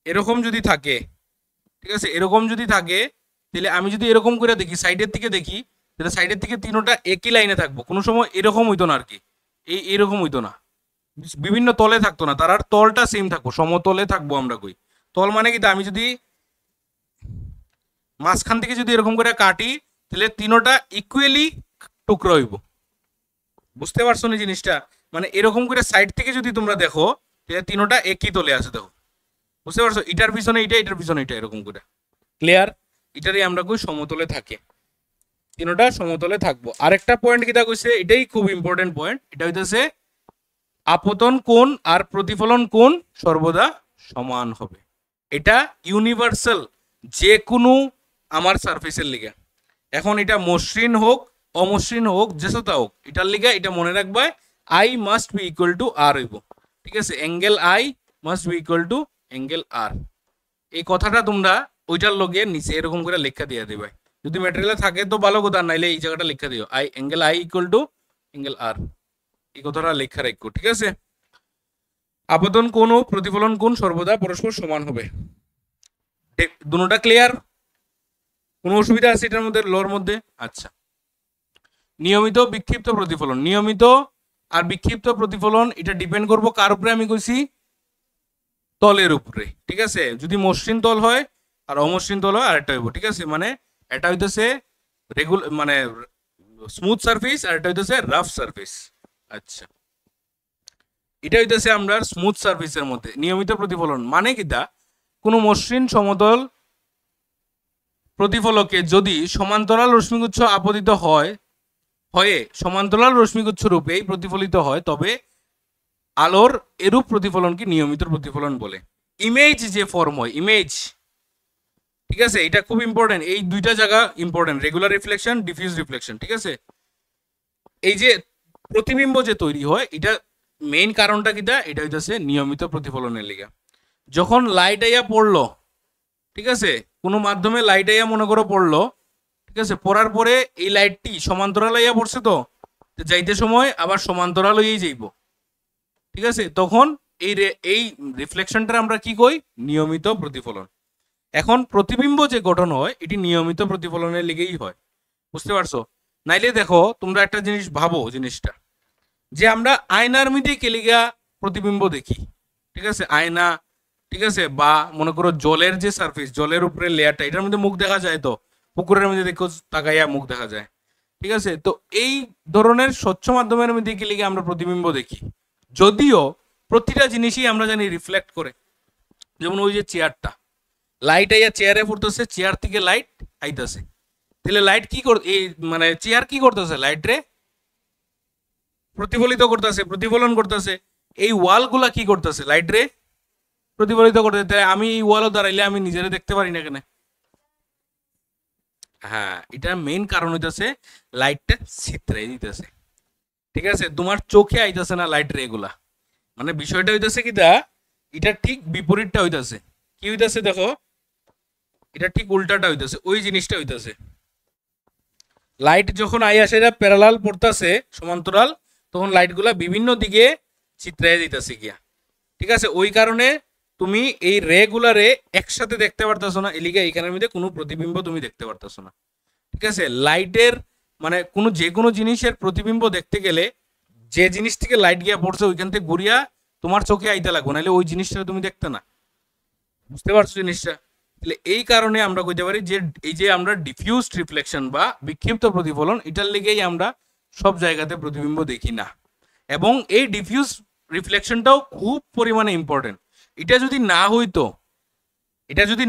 এরকম যদি থাকে, ঠিক আছে, এরকম যদি থাকে, তাহলে আমি যদি এরকম করে দেখি, সাইডের থেকে দেখি, তাহলে সাইডের থেকে তিনোটা একই লাইনে থাকবো, কোনো সময় এরকম হইতো না আর কি, এরকম হইতো না, বিভিন্ন তলে থাকতো না, তার আর তলটা সেম থাকবো, সমতলে থাকবো আমরা কই। তল মানে কি, আমি যদি মাঝখান থেকে যদি এরকম করে কাটি তাহলে তিনোটা ইকুয়ালি টুকরো হইব। বুঝতে পারছো না জিনিসটা? মানে এরকম করে সাইড থেকে যদি তোমরা দেখো তাহলে তিনোটা একই তলে আছে, দেখো বুঝতে পারছো? এটার পিছনে এটা, এটার পিছনে এটা, এরকম করে। ক্লিয়ার? এটারই আমরা কই সমতলে থাকে, তিনোটা সমতলে থাকবো। আরেকটা পয়েন্ট কিটা কইছে, এটাই খুব ইম্পর্টেন্ট পয়েন্ট, এটা হইতেছে আপতন কোণ আর প্রতিফলন কোণ সর্বদা সমান হবে। এটা ইউনিভার্সাল যে কোনো আমার সারফেসের লিগে। এখন এটা মসৃণ হোক অমসৃণ হোক যেসতা হোক, এটার লিগে এটা মনে রাখবা i must be equal to r হইব। ঠিক আছে, angle i must be equal to angle r. এই কথাটা তোমরা ওইটার লগে নিচে এরকম করে লেখা দিয়ে দিবে। যদি ম্যাটেরিয়াল থাকে তো ভালো কথা, নাইলে এই জায়গাটা লেখা দিও, i angle i equal to angle r, এই কথাটা লেখা রাখো। ঠিক আছে, আপতন কোণ ও প্রতিফলন কোণ সর্বদা পরস্পর সমান হবে। দুটোটা ক্লিয়ার? কোনো অসুবিধা আছে এটার মধ্যে, লর মধ্যে? আচ্ছা, নিয়মিত বিক্ষিপ্ত প্রতিফলন, নিয়মিত আর বিক্ষিপ্ত প্রতিফলন এটা ডিপেন্ড করবো কার উপরে? আমি কইছি তলের উপরে। ঠিক আছে, যদি মসৃণ তল হয় আর অমসৃণ তল হয় আরেকটা হইব। ঠিক আছে, মানে এটা হইতেছে মানে স্মুথ সারফেস আর এটা হইতেছে রাফ সারফেস। আচ্ছা, এটা হইতেছে আমরা স্মুথ সারফেসের মধ্যে নিয়মিত প্রতিফলন মানে কিটা, কোনো মসৃণ সমতল প্রতিফলকে যদি সমান্তরাল রশ্মিগুচ্ছ আপতিত হয়ে সমান্তরাল রশ্মিগুচ্ছ রূপেই প্রতিফলিত হয়, তবে আলোর এরূপ প্রতিফলনকে নিয়মিত প্রতিফলন বলে। ইমেজ যে ফর্ম হয়, ইমেজ, ঠিক আছে, এটা খুব ইম্পর্টেন্ট। এই দুইটা জায়গা important, regular reflection, diffuse reflection. ঠিক আছে, এই যে প্রতিবিম্ব যে তৈরি হয়, এটা মেইন কারণটা কিটা, এটা হইতেছে নিয়মিত প্রতিফলনের লিগা। যখন লাইট আইয়া পড়লো, ঠিক আছে, কোনো মাধ্যমে লাইট আইয়া মনে করো পড়লো, ঠিক আছে, পড়ার পরে এই লাইটটি সমান্তরাল আইয়া পড়ছে, তো যাইতে সময় আবার সমান্তরাল হয়েই যাইব। ঠিক আছে, তখন এই রিফ্লেকশনটা আমরা কি কই? নিয়মিত প্রতিফলন। এখন প্রতিবিম্ব যে গঠন হয় এটি নিয়মিত প্রতিফলনের লিগেই হয়। বুঝতে পারছো? নাইলে দেখো তোমরা একটা জিনিস ভাবো, জিনিসটা যে আমরা আয়নার মধ্যে কেলিগা প্রতিবিম্ব দেখি, ঠিক আছে, আয়না, ঠিক আছে, বা মনে করো জলের যে সারফেস, জলের উপরে লেয়ারটা, এটার মধ্যে মুখ দেখা যায়, তো পুকুরের মধ্যে দেখো তাকাইয়া মুখ দেখা যায়। ঠিক আছে, তো এই ধরনের স্বচ্ছ মাধ্যমের মধ্যে কেলিগা আমরা প্রতিবিম্ব দেখি, যদিও প্রতিটা জিনিসই আমরা জানি রিফ্লেক্ট করে। যেমন ওই যে চেয়ারটা, লাইট আইয়া চেয়ারে পড়তেছে, চেয়ার থেকে লাইট আইতেছে, তাহলে লাইট কি মানে চেয়ার কি করতেছে? লাইট রে প্রতিফলিত করতেছে, প্রতিফলন করতেছে। এই ওয়ালগুলা কি করতেছে? লাইট রে প্রতিফলিত করতেছে। আমি এই ওয়ালও দাঁড়াইলে আমি নিজেরে দেখতে পারি না কেন? হ্যাঁ, এটা মেইন কারণ হইতেছে লাইটটা ছিত্রাই দিতেছে। ঠিক আছে, তোমার চোখে আইতেছে না লাইট রে এগুলা, মানে বিষয়টা হইতেছে কি দা, এটা ঠিক বিপরীতটা হইতেছে। কি হইতেছে দেখো, এটা ঠিক উল্টাটা হইতেছে, ওই জিনিসটা হইতেছে। লাইট যখন আই আসে এটা প্যারালাল পড়তেছে, সমান্তরাল, তখন লাইটগুলা বিভিন্ন দিকে চিত্রায় দিতেছে গিয়া। ঠিক আছে, ওই কারণে তুমি এই রেগুলারে একসাথে দেখতে পারতেছো না, এলিগা এইখানের মধ্যে কোনো প্রতিবিম্ব তুমি দেখতে পারতেছো না। ঠিক আছে, লাইটের মানে যে কোনো জিনিসের প্রতিবিম্ব দেখতে গেলে যে জিনিস থেকে লাইট গিয়া পড়ছে ওইখান থেকে ঘুরিয়া তোমার চোখে আইতে লাগবে, নাহলে ওই জিনিসটা তুমি দেখতে না। বুঝতে পারছো জিনিসটা? তাহলে এই কারণে আমরা কইতে পারি যে এই যে আমরা ডিফিউজড রিফ্লেকশন বা বিক্ষিপ্ত প্রতিফলন, এটার লেগেই আমরা সব জায়গাতে প্রতিবিম্ব দেখি না। এবং এই ডিফিউজ রিফ্লেকশনটাও খুব পরিমাণে ইম্পর্টেন্ট। এটা যদি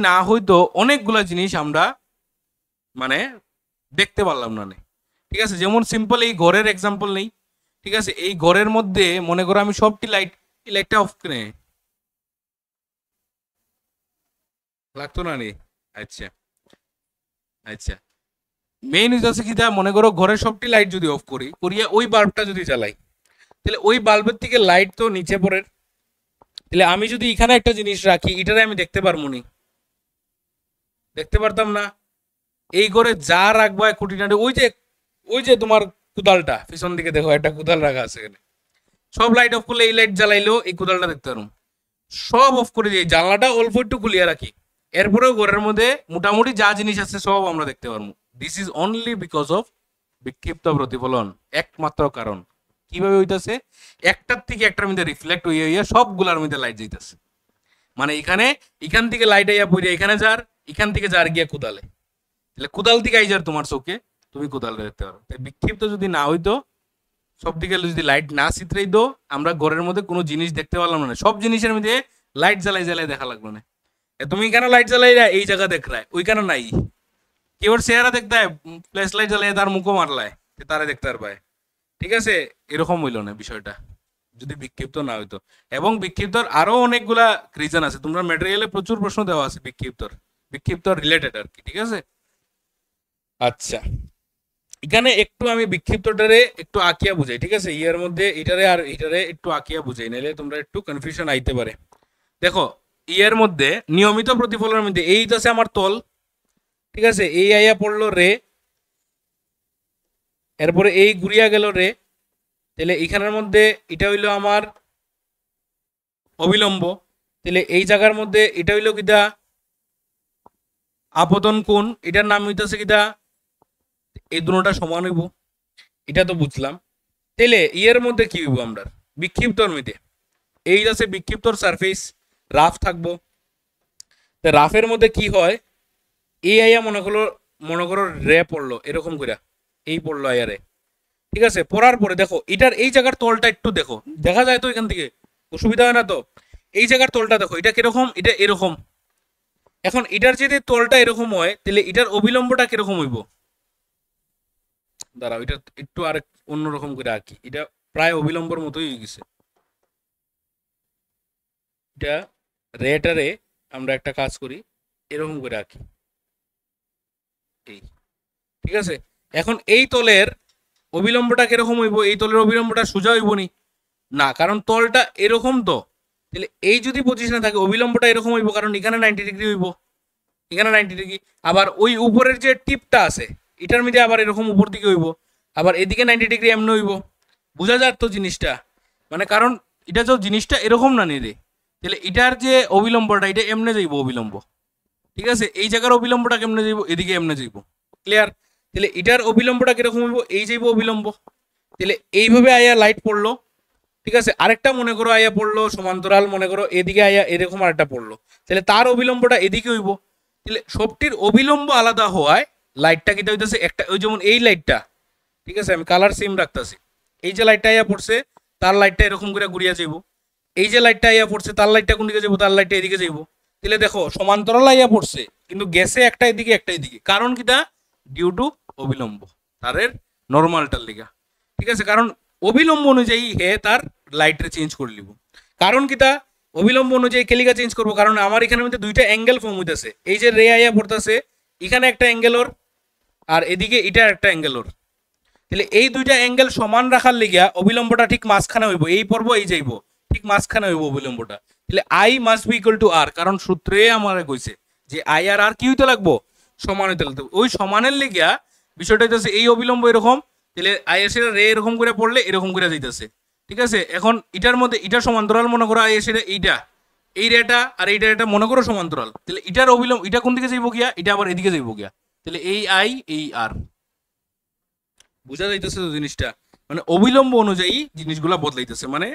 না হইতো অনেকগুলা জিনিস আমরা মানে দেখতে পারলাম না। ঠিক আছে, যেমন সিম্পল এই ঘরের এক্সাম্পল নেই। ঠিক আছে, এই ঘরের মধ্যে মনে করো আমি সবটি এই লাইটটা অফ করে লাগতো না রে। আচ্ছা আচ্ছা, মেইন হইতেছে কি, মনে করো ঘরের সবটি লাইট যদি অফ করিয়া ওই বাল্বটা যদি জ্বালাই, তাহলে ওই বাল্বের থেকে লাইট তো নিচে পড়ে। তাহলে আমি যদি এখানে একটা জিনিস রাখি, এটারে আমি দেখতে পারবো নি? দেখতে পারতাম না। এই ঘরে যা রাখবা খুঁটিনাটি, ওই যে তোমার কুদালটা পিছন দিকে দেখো, একটা কুদাল রাখা আছে এখানে, সব লাইট অফ করলে এই লাইট জ্বালাইলেও এই কুদালটা দেখতে পারবো। সব অফ করে দিই, জানলাটা অল্প একটু খুলিয়া রাখি, এরপরেও ঘরের মধ্যে মোটামুটি যা জিনিস আছে সব আমরা দেখতে পারবো। This is only because of বিক্ষিপ্ত প্রতিফলন, একমাত্র কারণ। কিভাবে হইতাছে? একটার থেকে একটার মধ্যে রিফ্লেক্ট হইয়া সবগুলার মধ্যে লাইট যাইতেছে। মানে এখান থেকে লাইট আইয়া পড়ে এখানে যার, এখান থেকে যার গিয়া কোদালে, তাহলে কোদাল থেকে আই যার তোমার চোখে, তুমি কোদাল দেখতে পারো। তাই বিক্ষিপ্ত যদি না হইতো, সব দিকে যদি লাইট না চিত্রাই দো, আমরা ঘরের মধ্যে কোনো জিনিস দেখতে পারলাম না। সব জিনিসের মধ্যে লাইট জ্বালাই জ্বালাই দেখা লাগলো না। তুমি কেন লাইট জ্বালাই এই জায়গা দেখ রায়, ওইখানে নাই, কেউ চেহারা দেখতে হয় ফ্ল্যাশ লাইট জ্বালাই তার মুখও মারলায়, তারা দেখতে আর পায়। ঠিক আছে, এরকম হইল না বিষয়টা যদি বিক্ষিপ্ত না হইতো। এবং বিক্ষিপ্তর আরো অনেকগুলা রিজন আছে, তোমরা ম্যাটেরিয়ালে প্রচুর প্রশ্ন দেওয়া আছে বিক্ষিপ্ত রিলেটেড আর কি। ঠিক আছে, আচ্ছা এখানে একটু আমি বিক্ষিপ্তটারে একটু আঁকিয়া বুঝাই। ঠিক আছে, ইয়ের মধ্যে এটারে আর এটারে একটু আঁকিয়া বুঝাই, নাহলে তোমরা একটু কনফিউশন আইতে পারে। দেখো ইয়ের মধ্যে নিয়মিত প্রতিফলনের মধ্যে এই আছে আমার তল, ঠিক আছে, এই আইয়া পড়লো রে, এরপরে এই ঘুরিয়া গেল রে, তাহলে এখানের মধ্যে এটা হইলো আমার অবিলম্ব, তাহলে এই জায়গার মধ্যে এটা হইলো কিটা আপতন কোণ, এটার নাম হইতেছে কিটা, এই দুটোটা সমান হইব, এটা তো বুঝলাম। তাহলে ইয়ের মধ্যে কি হইব আমরা বিক্ষিপ্তর মধ্যে, এই আছে বিক্ষিপ্তর সারফেস রাফ থাকবো। তা রাফের মধ্যে কি হয়, এই আইয়া মনে করো রে পড়লো এরকম করে, এই পড়লো আইয়া রে, ঠিক আছে, পড়ার পরে দেখো এটার এই জায়গার তলটা একটু দেখো, দেখা যায় তো এখান থেকে, অসুবিধা হয় না তো? এই জায়গার তলটা দেখো, এটা কিরকম, এটা এরকম। এখন এটার যদি তলটা এরকম হয়, তাহলে এটার অবিলম্বটা কিরকম হইব, দাঁড়াও এটা একটু আর অন্যরকম করে আঁকি, এটা প্রায় অবিলম্বর মতোই হয়ে গেছে। এটা রেটারে আমরা একটা কাজ করি, এরকম করে আঁকি, এই, ঠিক আছে। এখন এই তলের অবিলম্বটা কিরকম হইব, এই তলের অবিলম্বটা সোজা হইব নি না, কারণ তলটা এরকম তো, তাহলে এই যদি পজিশনে থাকে অবিলম্বটা এরকম হইব, কারণ এখানে 90 ডিগ্রি হইব, এখানে 90 ডিগ্রি। আবার ওই উপরের যে টিপটা আছে এটার মধ্যে আবার এরকম উপর দিকে হইব, আবার এদিকে 90 ডিগ্রি এমনি হইব। বোঝা যায় তো জিনিসটা, মানে কারণ এটা যে জিনিসটা এরকম না নি রে, তাহলে এটার যে অবিলম্বটা এটা এমনে যাইব অবিলম্ব, ঠিক আছে। এই জায়গার অবিলম্বটা কেমনে যাইব, এদিকে এমনে যাইব, ক্লিয়ার। তাহলে এটার অবিলম্বটা কিরকম হইব, এই যাইব অবিলম্ব, তাহলে এইভাবে আয়া লাইট পড়লো, ঠিক আছে। আরেকটা মনে করো আয়া পড়লো সমান্তরাল, মনে করো এদিকে আয়া এরকম আরেকটা পড়লো, তাহলে তার অবিলম্বটা এদিকে হইব। তাহলে সবটির অবিলম্ব আলাদা হওয়ায় লাইটটা কিটা হইতেছে একটা, ওই যেমন এই লাইটটা, ঠিক আছে, আমি কালার সেম রাখতেছি, এই যে লাইটটা আয়া পড়ছে তার লাইটটা এরকম করে ঘুরিয়া যাইব, এই যে লাইটটা আয়া পড়ছে তার লাইটটা কোন দিকে যাইব, তার লাইটটা এদিকে যাইব। তাহলে দেখো সমান্তরাল আয়া পড়ছে কিন্তু গেছে একটা এদিকে একটা এদিকে, কারণ কিটা, ডিউ টু অবিলম্ব, তারের নর্মালটার লিগা, ঠিক আছে। কারণ অবিলম্ব অনুযায়ী হে তার লাইটটা চেঞ্জ করে লিব, কারণ কিটা অবিলম্ব অনুযায়ী কেলিকা চেঞ্জ করবো, কারণ আমার এখানের মধ্যে দুইটা অ্যাঙ্গেল ফর্ম হইতেছে, এই যে রে আইয়া পড়তেছে এখানে একটা অ্যাঙ্গেলর আর এদিকে এটা একটা অ্যাঙ্গেলর, তাহলে এই দুইটা অ্যাঙ্গেল সমান রাখার লিগা অবিলম্বটা ঠিক মাঝখানে হইব, এই পর্ব এই যাইব ঠিক মাঝখানে হইব অবিলম্বটা। তাহলে i must be equal to r, কারণ সূত্রে আমার কইছে যে আই আর আর কি হইতে লাগবো, সমান হইতে লাগবে। ওই সমানের লিগা বিষয়টা হইতেছে এই অবিলম্ব এরকম, তাহলে আই এস এর রে এরকম করে পড়লে এরকম করে যাইতেছে, ঠিক আছে। এখন এটার মধ্যে এটা সমান্তরাল মনে করো আই এস এর এইটা, এই রেটা আর এইটা এটা মনে করো সমান্তরাল, তাহলে এটার অবিলম্ব এটা কোন দিকে যাইব গিয়া, এটা আবার এদিকে যাইব গিয়া, তাহলে এই আই এই আর, বুঝা যাইতেছে তো জিনিসটা, মানে অবিলম্ব অনুযায়ী জিনিসগুলা বদলাইতেছে, মানে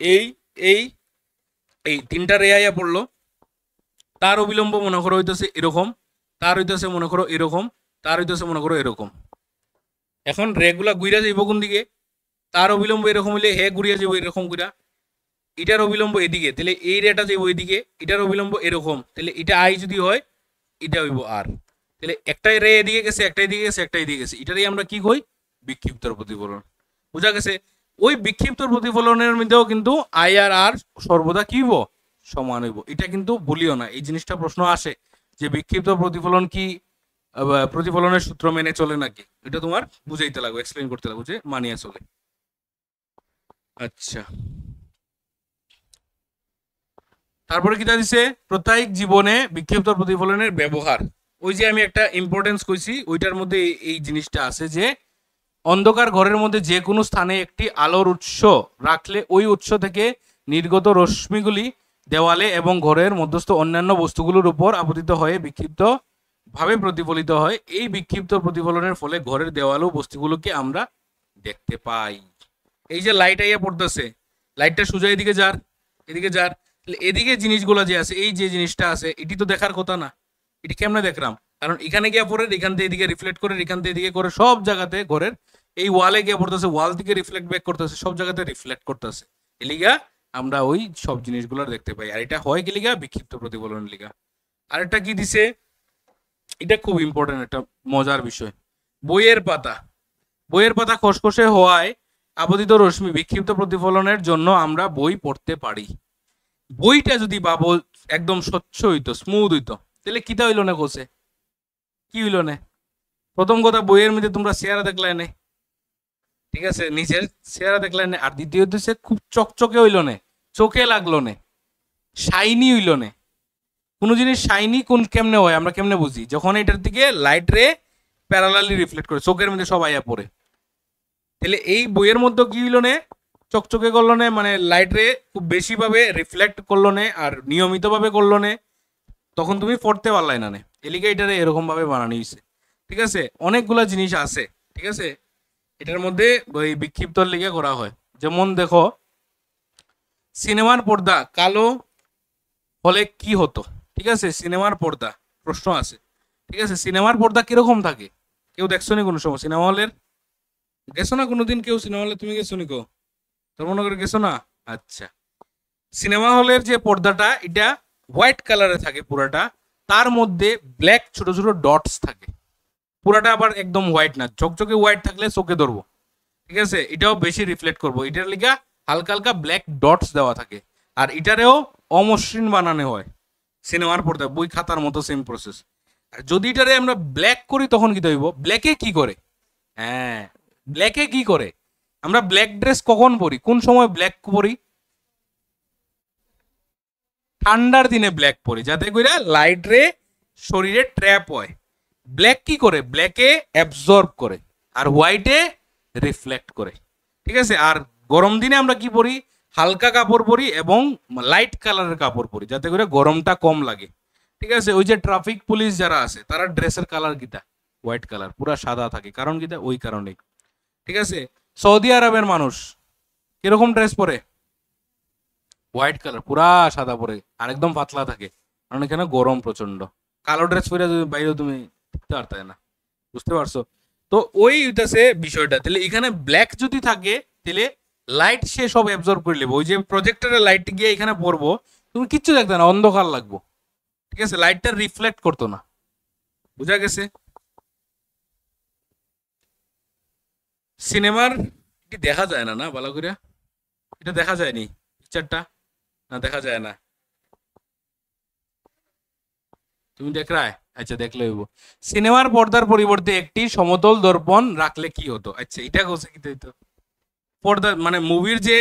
এই এই এই তিনটা রে আইয়া পড়লো, তার অবিলম্ব মনে করো হইতেছে এরকম, তার হইতেছে মনে করো এরকম, তার হইতেছে মনে করো এরকম। এখন রেগুলা ঘুরিয়া যাইব কোন দিকে, তার অবিলম্ব এরকম হইলে হে ঘুরিয়া যাইব এরকম ঘুরা, এটার অবিলম্ব এদিকে, তাহলে এই রেটা যাইব এদিকে, এটার অবিলম্ব এরকম, তাহলে এটা আই যদি হয় এটা হইব আর, তাহলে একটাই রে এদিকে গেছে একটাই দিকে গেছে একটাই দিকে গেছে, এটারই আমরা কি কই, বিক্ষিপ্তর প্রতিফলন। বুঝা গেছে? ওই বিক্ষিপ্তর প্রতিফলনের মধ্যেও কিন্তু আই আর আর সর্বদা কি হইব, সমান হইব। এটা কিন্তু বলিও না, এই জিনিসটা প্রশ্ন আসে যে বিক্ষিপ্ত প্রতিফলন কি প্রতিফলনের সূত্র মেনে চলে নাকি, এটা তোমার বুঝাইতে লাগবে, এক্সপ্লেইন করতে লাগবে যে মানিয়ে চলে। আচ্ছা, তারপরে কি দিছে, প্রত্যেক জীবনে বিক্ষিপ্ত প্রতিফলনের ব্যবহার। ওই যে আমি একটা ইম্পর্টেন্স কইছি ওইটার মধ্যে এই জিনিসটা আছে যে অন্ধকার ঘরের মধ্যে যে কোনো স্থানে একটি আলোর উৎস রাখলে ওই উৎস থেকে নির্গত রশ্মিগুলি দেওয়ালে এবং ঘরের মধ্যস্থ অন্যান্য বস্তুগুলোর উপর আপতিত হয়ে বিক্ষিপ্ত ভাবে প্রতিফলিত হয়। এই বিক্ষিপ্ত প্রতিফলনের ফলে ঘরের দেওয়াল ও বস্তুগুলোকে আমরা দেখতে পাই। এই যে লাইট আইয়া পড়তেছে, লাইটটা সোজা এদিকে যার, এদিকে যার, তাহলে এদিকে জিনিসগুলো যে আছে, এই যে জিনিসটা আছে, এটি তো দেখার কথা না। এটি কেমনে দেখলাম? কারণ এখানে গিয়ে পড়ে, এখান থেকে এদিকে রিফ্লেক্ট করে, এখান থেকে এদিকে করে, সব জায়গাতে ঘরের এই ওয়ালে গিয়ে পড়তেছে, ওয়াল থেকে রিফ্লেক্ট ব্যাক করতেছে, সব জায়গাতে রিফ্লেক্ট করতেছে। এলিগা আমরা ওই সব জিনিসগুলো দেখতে পাই। আর এটা হয় কি লিগা? বিক্ষিপ্ত প্রতিফলন লিগা। আরেকটা কি দিছে, এটা খুব ইম্পর্টেন্ট একটা মজার বিষয়। বইয়ের পাতা, বইয়ের পাতা খসখসে হওয়ায় আপতিত রশ্মি বিক্ষিপ্ত প্রতিফলনের জন্য আমরা বই পড়তে পারি। বইটা যদি বাবু একদম স্বচ্ছ হইতো, স্মুথ হইতো, তাহলে কিতা হইলো না কোসে? কি হইলো না? প্রথম কথা, বইয়ের মধ্যে তোমরা চেহারা দেখলাই না, ঠিক আছে, নিচের চেহারা দেখলাই না। আর দ্বিতীয়ত সে খুব চকচকে হইলো না, চোখে লাগলো না, শাইনি হইলো না। কোনো জিনিস শাইনি কোন কেমনে হয় আমরা কেমনে বুঝি? যখন এটার দিকে লাইট রে প্যারালালি রিফ্লেক্ট করে, চোখের মধ্যে সব আইয়া পড়ে। তাহলে এই বইয়ের মধ্যে কি হইলো না? চকচকে করলো না, মানে লাইট রে খুব বেশি ভাবে রিফ্লেক্ট করলো না, আর নিয়মিত ভাবে করলো না, তখন তুমি পড়তে পারলাই না। এলিগে এটারে এরকম ভাবে বানানো হয়েছে, ঠিক আছে। অনেকগুলা জিনিস আছে, ঠিক আছে, এটার মধ্যে ওই বিক্ষিপ্তর লিগে করা হয়। যেমন দেখো, সিনেমার পর্দা কালো হলে কি হতো? ঠিক আছে, সিনেমার পর্দা, প্রশ্ন আছে, ঠিক আছে, সিনেমার পর্দা কিরকম থাকে? কেউ দেখছো নি কোনো সময় সিনেমা হলের? গেছো না কোনোদিন কেউ সিনেমা হলে? তুমি গেছো নি? তোর মনে করে গেছো না? আচ্ছা, সিনেমা হলের যে পর্দাটা, এটা হোয়াইট কালারে থাকে পুরাটা, তার মধ্যে ব্ল্যাক ছোট ছোট ডটস থাকে। পুরাটা আবার একদম হোয়াইট না, ঝকঝকে হোয়াইট থাকলে চোখে ধরবো, ঠিক আছে, এটাও বেশি রিফ্লেক্ট করবো, এটার লিগা হালকা হালকা ব্ল্যাক ডটস দেওয়া থাকে। আর এটারেও অমসৃণ বানানো হয় সিনেমার পর্দা, বই খাতার মতো সেম প্রসেস। আর যদি এটারে আমরা ব্ল্যাক করি তখন কি হইব? ব্ল্যাকে কি করে? হ্যাঁ, ব্ল্যাকে কি করে? আমরা ব্ল্যাক ড্রেস কখন পরি? কোন সময় ব্ল্যাক পরি? ঠান্ডার দিনে ব্ল্যাক পরি, যাতে করে লাইট রে শরীরে ট্র্যাপ হয়। ব্ল্যাক কি করে? ব্ল্যাকে অ্যাবজর্ব করে, আর হোয়াইটে রিফ্লেক্ট করে, ঠিক আছে। আর গরম দিনে আমরা কি পরি? হালকা কাপড় পরি এবং লাইট কালারের কাপড় পরি, যাতে করে গরমটা কম লাগে, ঠিক আছে। ওই যে ট্রাফিক পুলিশ যারা আছে, তারা ড্রেসের কালার কিটা? হোয়াইট কালার, পুরা সাদা থাকে। কারণ কিটা? ওই কারণেই, ঠিক আছে। সৌদি আরবের মানুষ কিরকম ড্রেস পরে? হোয়াইট কালার, পুরা সাদা পরে, আর একদম পাতলা থাকে, কারণ এখানে গরম প্রচন্ড। কালো ড্রেস পরে যদি বাইরে তুমি টিকতে পারতে না, বুঝতে পারছো? তো ওই হইতাছে বিষয়টা। তাহলে এখানে ব্ল্যাক যদি থাকে, তাহলে লাইট সে সব অ্যাবজর্ব করে নেবো। ওই যে প্রজেক্টরের লাইট গিয়ে এখানে পড়বো, তুমি কিচ্ছু দেখতে না, অন্ধকার লাগবো, ঠিক আছে, লাইটটা রিফ্লেক্ট করতো না। বুঝা গেছে? সিনেমার কি দেখা যায় না? না, ভালো করে এটা দেখা যায়নি পিকচারটা, না দেখা যায় না? তুমি দেখ রায়? আচ্ছা, দেখলে হইব। সিনেমার পর্দার পরিবর্তে একটি সমতল দর্পণ রাখলে কি হতো? আচ্ছা, এটা কোসে কি হইতো? পর্দা মানে মুভির যে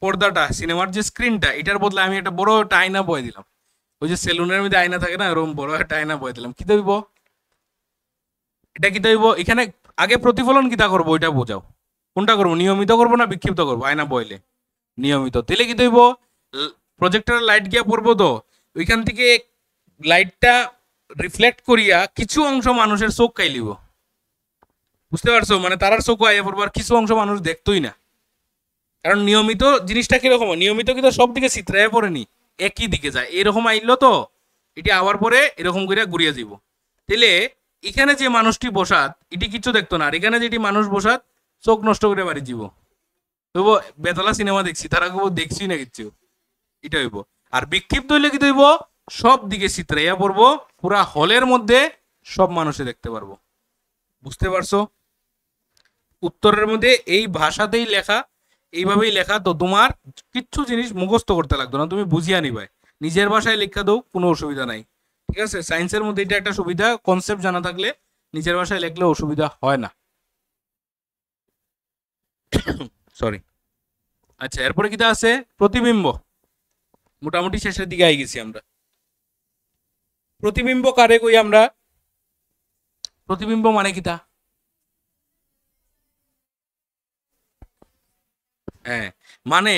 পর্দাটা, সিনেমার যে স্ক্রিনটা, এটার বদলে আমি একটা বড় একটা আয়না বয়ে দিলাম। ওই যে সেলুনের মধ্যে আয়না থাকে না, এরকম বড় একটা আয়না বয়ে দিলাম। কি হইব? এটা কি হইব? এখানে আগে প্রতিফলন কিতা করবো ওইটা বোঝাও। কোনটা করবো? নিয়মিত করবো না বিক্ষিপ্ত করবো? আয়না বইলে নিয়মিত। তাহলে কি হইব? প্রজেক্টরের লাইট গিয়া পড়বো, তো ওইখান থেকে লাইটটা রিফ্লেক্ট করিয়া কিছু অংশ মানুষের চোখ খাইলিব। বুঝতে পারছো? মানে তারার চোখ আইয়া পড়বো, আর কিছু অংশ মানুষ দেখতোই না। কারণ নিয়মিত জিনিসটা কিরকম? নিয়মিত কিন্তু সব দিকে চিত্রায় পড়েনি, একই দিকে যায়। এরকম আইলো তো এটি আবার পরে এরকম করে ঘুরিয়ে যাব। তাহলে এখানে যে মানুষটি বসাত, এটি কিচ্ছু দেখতো না, আর এখানে যেটি মানুষ বসাত চোখ নষ্ট করে বাড়ি যাব। তবু বেতলা সিনেমা দেখছি, তারা কেউ দেখছি না কিচ্ছু, এটা হইব। আর বিক্ষিপ্ত হইলে কি হইব? সব দিকে চিত্রাইয়া পড়বো, পুরা হলের মধ্যে সব মানুষে দেখতে পারবো। বুঝতে পারছো? উত্তরের মধ্যে এই ভাষাতেই লেখা, এইভাবেই লেখা, তো তোমার কিচ্ছু জিনিস মুখস্থ করতে লাগতো না, তুমি বুঝিয়া নিবাই। নিজের ভাষায় লেখা দাও, কোনো অসুবিধা নাই, ঠিক আছে। সায়েন্সের মধ্যে এটা একটা সুবিধা, কনসেপ্ট জানা থাকলে নিজের ভাষায় লেখলে অসুবিধা হয় না। সরি। আচ্ছা, এরপরে কিটা আছে? প্রতিবিম্ব। মোটামুটি শেষের দিকে আই গেছি আমরা। প্রতিবিম্ব কারে কই আমরা? প্রতিবিম্ব মানে কিটা? হ্যাঁ, মানে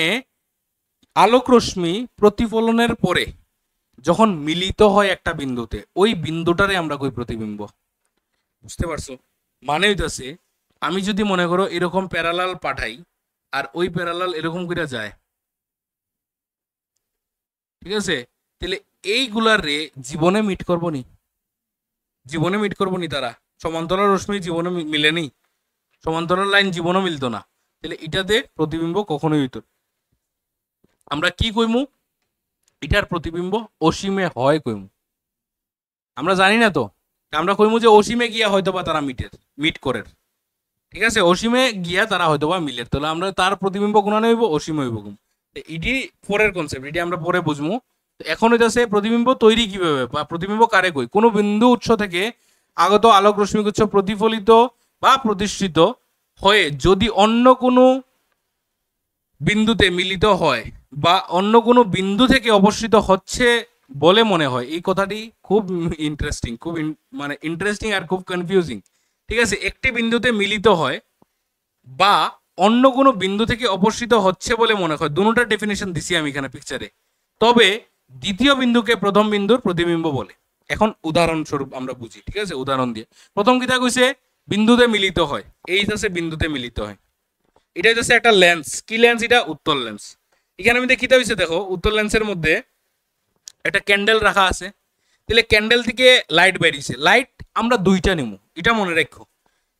আলোক রশ্মি প্রতিফলনের পরে যখন মিলিত হয় একটা বিন্দুতে, ওই বিন্দুটারে আমরা কই প্রতিবিম্ব। বুঝতে পারছো? মানে হইতাছে, আমি যদি মনে করো এরকম প্যারালাল পাঠাই, আর ওই প্যারালাল এরকম করে যায়, ঠিক আছে? তাহলে এইগুলার রে জীবনে মিট করবো নি? জীবনে মিট করবো নি তারা? সমান্তরাল রশ্মি জীবনে মিলেনি, সমান্তরাল লাইন জীবনও মিলতো না। তাহলে এটাতে প্রতিবিম্ব কখনোই হইতো না। আমরা কি কইমু? এটার প্রতিবিম্ব অসীমে হয় কইমু। আমরা জানি না তো, আমরা কইমু যে অসীমে গিয়া হয়তো বা তারা মিট করে, ঠিক আছে? অসীমে গিয়া তারা হয়তো বা মিলে, তাহলে আমরা তার প্রতিবিম্ব কোনানে হইব? অসীমে হইব। এটি পরের কনসেপ্ট, এটি আমরা পরে বুঝবো। এখন হইতাছে প্রতিবিম্ব তৈরি কিভাবে বা প্রতিবিম্ব কারে কই? কোনো বিন্দু উৎস থেকে আগত আলোক রশ্মিগুচ্ছ প্রতিফলিত বা প্রতিষ্ঠিত হয়ে যদি অন্য কোনো বিন্দুতে মিলিত হয় বা অন্য কোনো বিন্দু থেকে অবস্থিত হচ্ছে বলে মনে হয়, এই কথাটি খুব ইন্টারেস্টিং, খুব মানে ইন্টারেস্টিং আর খুব কনফিউজিং। ঠিক আছে? একটি বিন্দুতে মিলিত হয় বা অন্য কোনো বিন্দু থেকে অবস্থিত হচ্ছে বলে মনে হয়, দুটোটার ডেফিনেশন দিছি আমি এখানে পিকচারে। তবে দ্বিতীয় বিন্দুকে প্রথম বিন্দুর প্রতিবিম্ব বলে। এখন উদাহরণস্বরূপ আমরা বুঝি, ঠিক আছে? উদাহরণ দিয়ে প্রথম কিতা কইছে? বিন্দুতে মিলিত হয়, এই হচ্ছে বিন্দুতে মিলিত হয়। এটা হচ্ছে একটা লেন্স, কি লেন্স? এটা উত্তল লেন্স। এখানে মধ্যে কিতা হইছে দেখো, উত্তল লেন্সের মধ্যে একটা ক্যান্ডেল রাখা আছে। তাহলে ক্যান্ডেল থেকে লাইট বেরিয়েছে, লাইট আমরা দুইটা নিমু, এটা মনে রাখো।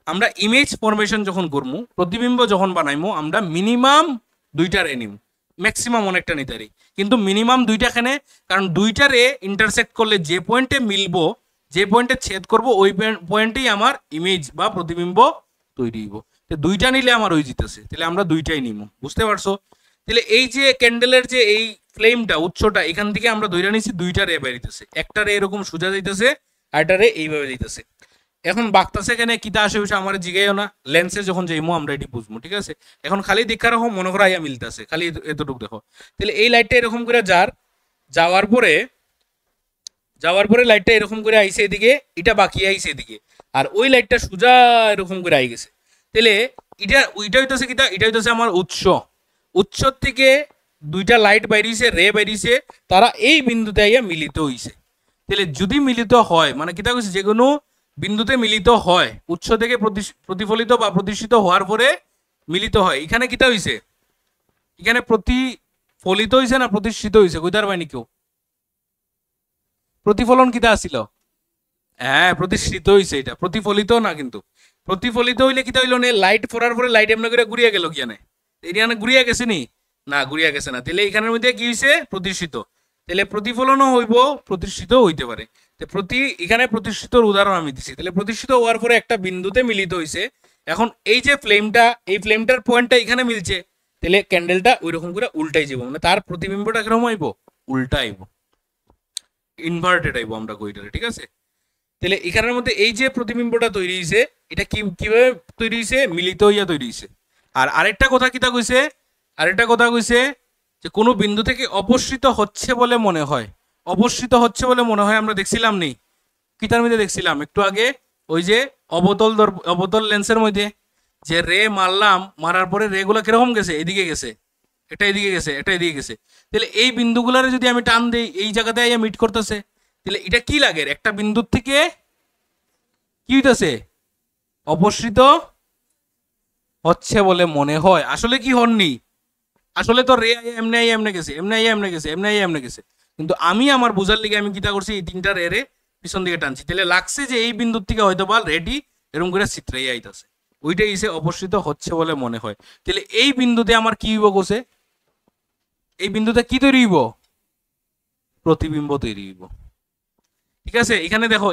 আমরা ইমেজ ফরমেশন যখন করবো, প্রতিবিম্ব যখন বানাইমু, আমরা মিনিমাম দুইটা রে নিমু, ম্যাক্সিমাম অনেকটা নিতে পারি, কিন্তু মিনিমাম দুইটা খানে। কারণ দুইটা রে ইন্টারসেক্ট করলে যে পয়েন্টে মিলবো, যে পয়েন্টে ছেদ করব, ওই পয়েন্টেই আমার ইমেজ বা প্রতিবিম্ব তৈরি হইব। তো দুইটা নিলে আমার ওই জিতেছে, তাহলে আমরা দুইটাই নিমু। বুঝতে পারছো? তাহলে এই যে ক্যান্ডেলের যে এই ফ্লেমটা, উৎসটা, এখান থেকে আমরা দুইটা নিচ্ছি, দুইটা রে বেরিতেছে। একটা রে এরকম সোজা যাইতেছে, আরেকটা রে এইভাবে যাইতেছে। এখন বাগতাছে এখানে কিতা আসে বিষয় আমার জিগাইও না, লেন্সে যখন যাইমো আমরা এটি বুঝবো, ঠিক আছে? এখন খালি দেখা রাখো, মনে করো আইয়া মিলতেছে, খালি এতটুকু দেখো। তাহলে এই লাইটটা এরকম করে যাওয়ার পরে লাইটটা এরকম করে আইছে এদিকে, এটা বাকি আইছে এদিকে, আর ওই লাইটটা সোজা এরকম করে আই গেছে। তাহলে ওইটা হইতেছে কিতা? এটা হইতেছে আমার উৎস থেকে দুইটা লাইট বাইরিছে, রে বাইরিছে, তারা এই বিন্দুতে আইয়া মিলিত হইছে। তাহলে যদি মিলিত হয়, মানে কিতা কইছে, যে কোনো বিন্দুতে মিলিত হয়, উৎস থেকে প্রতিফলিত বা প্রতিষ্ঠিত হওয়ার পরে মিলিত হয়। এখানে কিতা হইছে? এখানে প্রতিফলিত হইছে না প্রতিষ্ঠিত হইছে? কইতার বাইনি কেউ? প্রতিফলন কিতা আসিল? হ্যাঁ, প্রতিষ্ঠিত হইছে। এটা প্রতিফলিত না, কিন্তু প্রতিফলিত হইলে কিতা হইল? নে লাইট পড়ার পরে লাইট এমনি করে ঘুরিয়া গেল কিয়ানে? এখানে ঘুরিয়া গেছে নি? না, ঘুরিয়া গেছে না। তাহলে এখানের মধ্যে কি হইছে? প্রতিষ্ঠিত। তাহলে প্রতিফলনও হইব, প্রতিষ্ঠিত হইতে পারে। এখানে প্রতিষ্ঠিতর উদাহরণ আমি দিছি। তাহলে প্রতিষ্ঠিত হওয়ার পরে একটা বিন্দুতে মিলিত হইছে। এখন এই যে ফ্লেমটা, এই ফ্লেমটার পয়েন্টটা এখানে মিলছে, তাহলে ক্যান্ডেলটা ওই রকম করে উল্টাই যাব, মানে তার প্রতিবিম্বটা কিরকম আইব? উল্টা আইব, ইনভার্টেড আইব আমরা কইটারে, ঠিক আছে? তাহলে এখানের মধ্যে এই যে প্রতিবিম্বটা তৈরি হয়েছে, এটা কিভাবে তৈরি হয়েছে? মিলিত হইয়া তৈরি হয়েছে। আর আরেকটা কথা কইছে, যে কোনো বিন্দু থেকে অপসৃত হচ্ছে বলে মনে হয়। অপসৃত হচ্ছে বলে মনে হয় আমরা দেখছিলাম নি? কিতার মধ্যে দেখছিলাম একটু আগে, ওই যে অবতল লেন্সের মধ্যে যে রে মারলাম, মারার পরে রে গুলা কিরকম গেছে? এদিকে গেছে, এটা এদিকে গেছে, এটা এদিকে গেছে। তাহলে এই বিন্দুগুলারে যদি আমি টান দিই, এই জায়গাতে আইয়া মিট করতেছে, তাহলে এটা কি লাগে? একটা বিন্দুর থেকে কি হইতেছে? অপসৃত হচ্ছে বলে মনে হয়। আসলে কি হননি? আসলে তো রে আইয়া এমনি আইয়া এমনি গেছে, এমনি আইয়া এমনি গেছে, এমনি আইয়া এমনি গেছে। কিন্তু আমি আমার বোঝার লিগে আমি কিতা করছি? এই তিনটা রে পিছন দিকে টানছি। তাহলে লাগছে যে এই বিন্দুর থেকে হয়তো বা রেডি এরকম করে চিত্রাই আইতাছে, ওইটাই এসে অপসৃত হচ্ছে বলে মনে হয়। তাহলে এই বিন্দুতে আমার কি হইব কোসে? এই বিন্দুতে কি তৈরি হইব? প্রতিবিম্ব তৈরি হইব। ঠিক আছে? এখানে দেখো,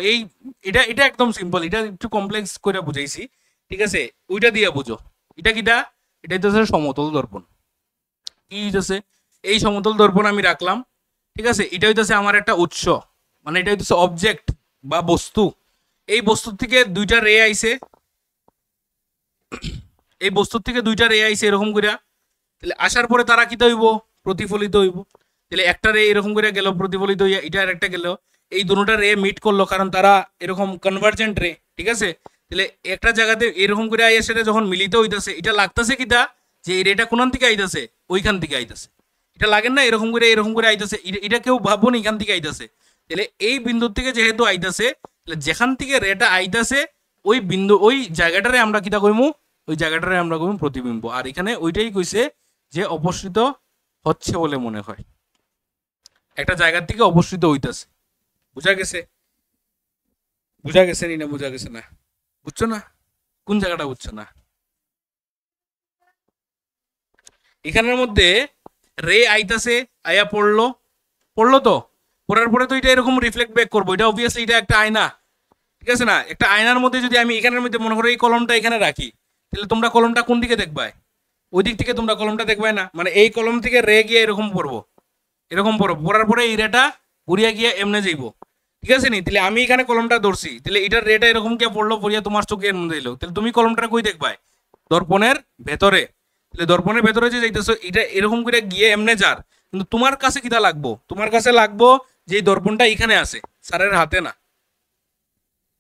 এটা এটা একদম সিম্পল, এটা একটু কমপ্লেক্স করে বুঝাইছি, ঠিক আছে? ওইটা দিয়ে বুঝো। এটা কিটা? এটা হচ্ছে সমতল দর্পণ। কি হইতেছে? এই সমতল দর্পণ আমি রাখলাম, ঠিক আছে? এটা হইতেছে আমার একটা উৎস, মানে এটা হইতেছে অবজেক্ট বা বস্তু। এই বস্তুর থেকে দুইটা রে আইছে, এই বস্তুর থেকে দুইটা রে আইছে এরকম করে। তাহলে আসার পরে তারা কিটা হইব? প্রতিফলিত হইব। তাহলে একটা রে এরকম করে গেল প্রতিফলিত হইয়া, এটা আর একটা গেল, এই দুটোটা রে মিট করলো, কারণ তারা এরকম কনভার্জেন্ট রে, ঠিক আছে? তাহলে একটা জায়গাতে এরকম করে আইয়া সেটা যখন মিলিত হইতাছে, এটা লাগতেছে কিটা? যে এই রেটা কোন থেকে আইতাছে? ওইখান থেকে আইতাছে। এটা লাগেন না? এরকম করে আইতাছে, এটা কেউ ভাববো না এখান থেকে আইতাছে। তাহলে এই বিন্দুর থেকে যেহেতু আইতাছে, তাহলে যেখান থেকে রেটা আইতাছে ওই বিন্দু, ওই জায়গাটারে আমরা কিটা কইমু? ওই জায়গাটারে আমরা কইমু প্রতিবিম্ব। আর এখানে ওইটাই কইছে যে অপসৃত হচ্ছে বলে মনে হয়। একটা জায়গার থেকে অপসৃত হইতাছে। বুঝা গেছে? বুঝা গেছে নি না বুঝা গেছে না? বুঝছো না? কোন জায়গাটা বুঝছো না? এখানের মধ্যে রে আইতাছে, আয়া পড়লো, পড়লো তো, পড়ার পরে তো এটা এরকম রিফ্লেক্ট ব্যাক করবো, এটা অবভিয়াসলি এটা একটা আয়না, ঠিক আছে না? একটা আয়নার মধ্যে যদি আমি এখানের মধ্যে মনে করো এই কলমটা এখানে রাখি, তাহলে তোমরা কলমটা কোন দিকে দেখবাই? ওই দিক থেকে তোমরা কলমটা দেখবাই না, মানে এই কলম থেকে রে গিয়ে এরকম পড়বো, এরকম পড়বো, পড়ার পরে এই রেটা ঘুরিয়া গিয়ে এমনে যাইবো, ঠিক আছে নি? তাহলে আমি এখানে কলমটা ধরছি, তাহলে এটার রেটা এরকম গিয়ে পড়লো, পড়িয়া তোমার চোখে এর মধ্যে এলো, তাহলে তুমি কলমটা কই দেখবাই? দর্পণের ভেতরে। তাহলে দর্পণের ভেতরে যে যাইতেছো, এটা এরকম করে গিয়ে এমনে যার, কিন্তু তোমার কাছে কিটা লাগবো? তোমার কাছে লাগবো যে এই দর্পণটা এখানে আছে, স্যারের হাতে না।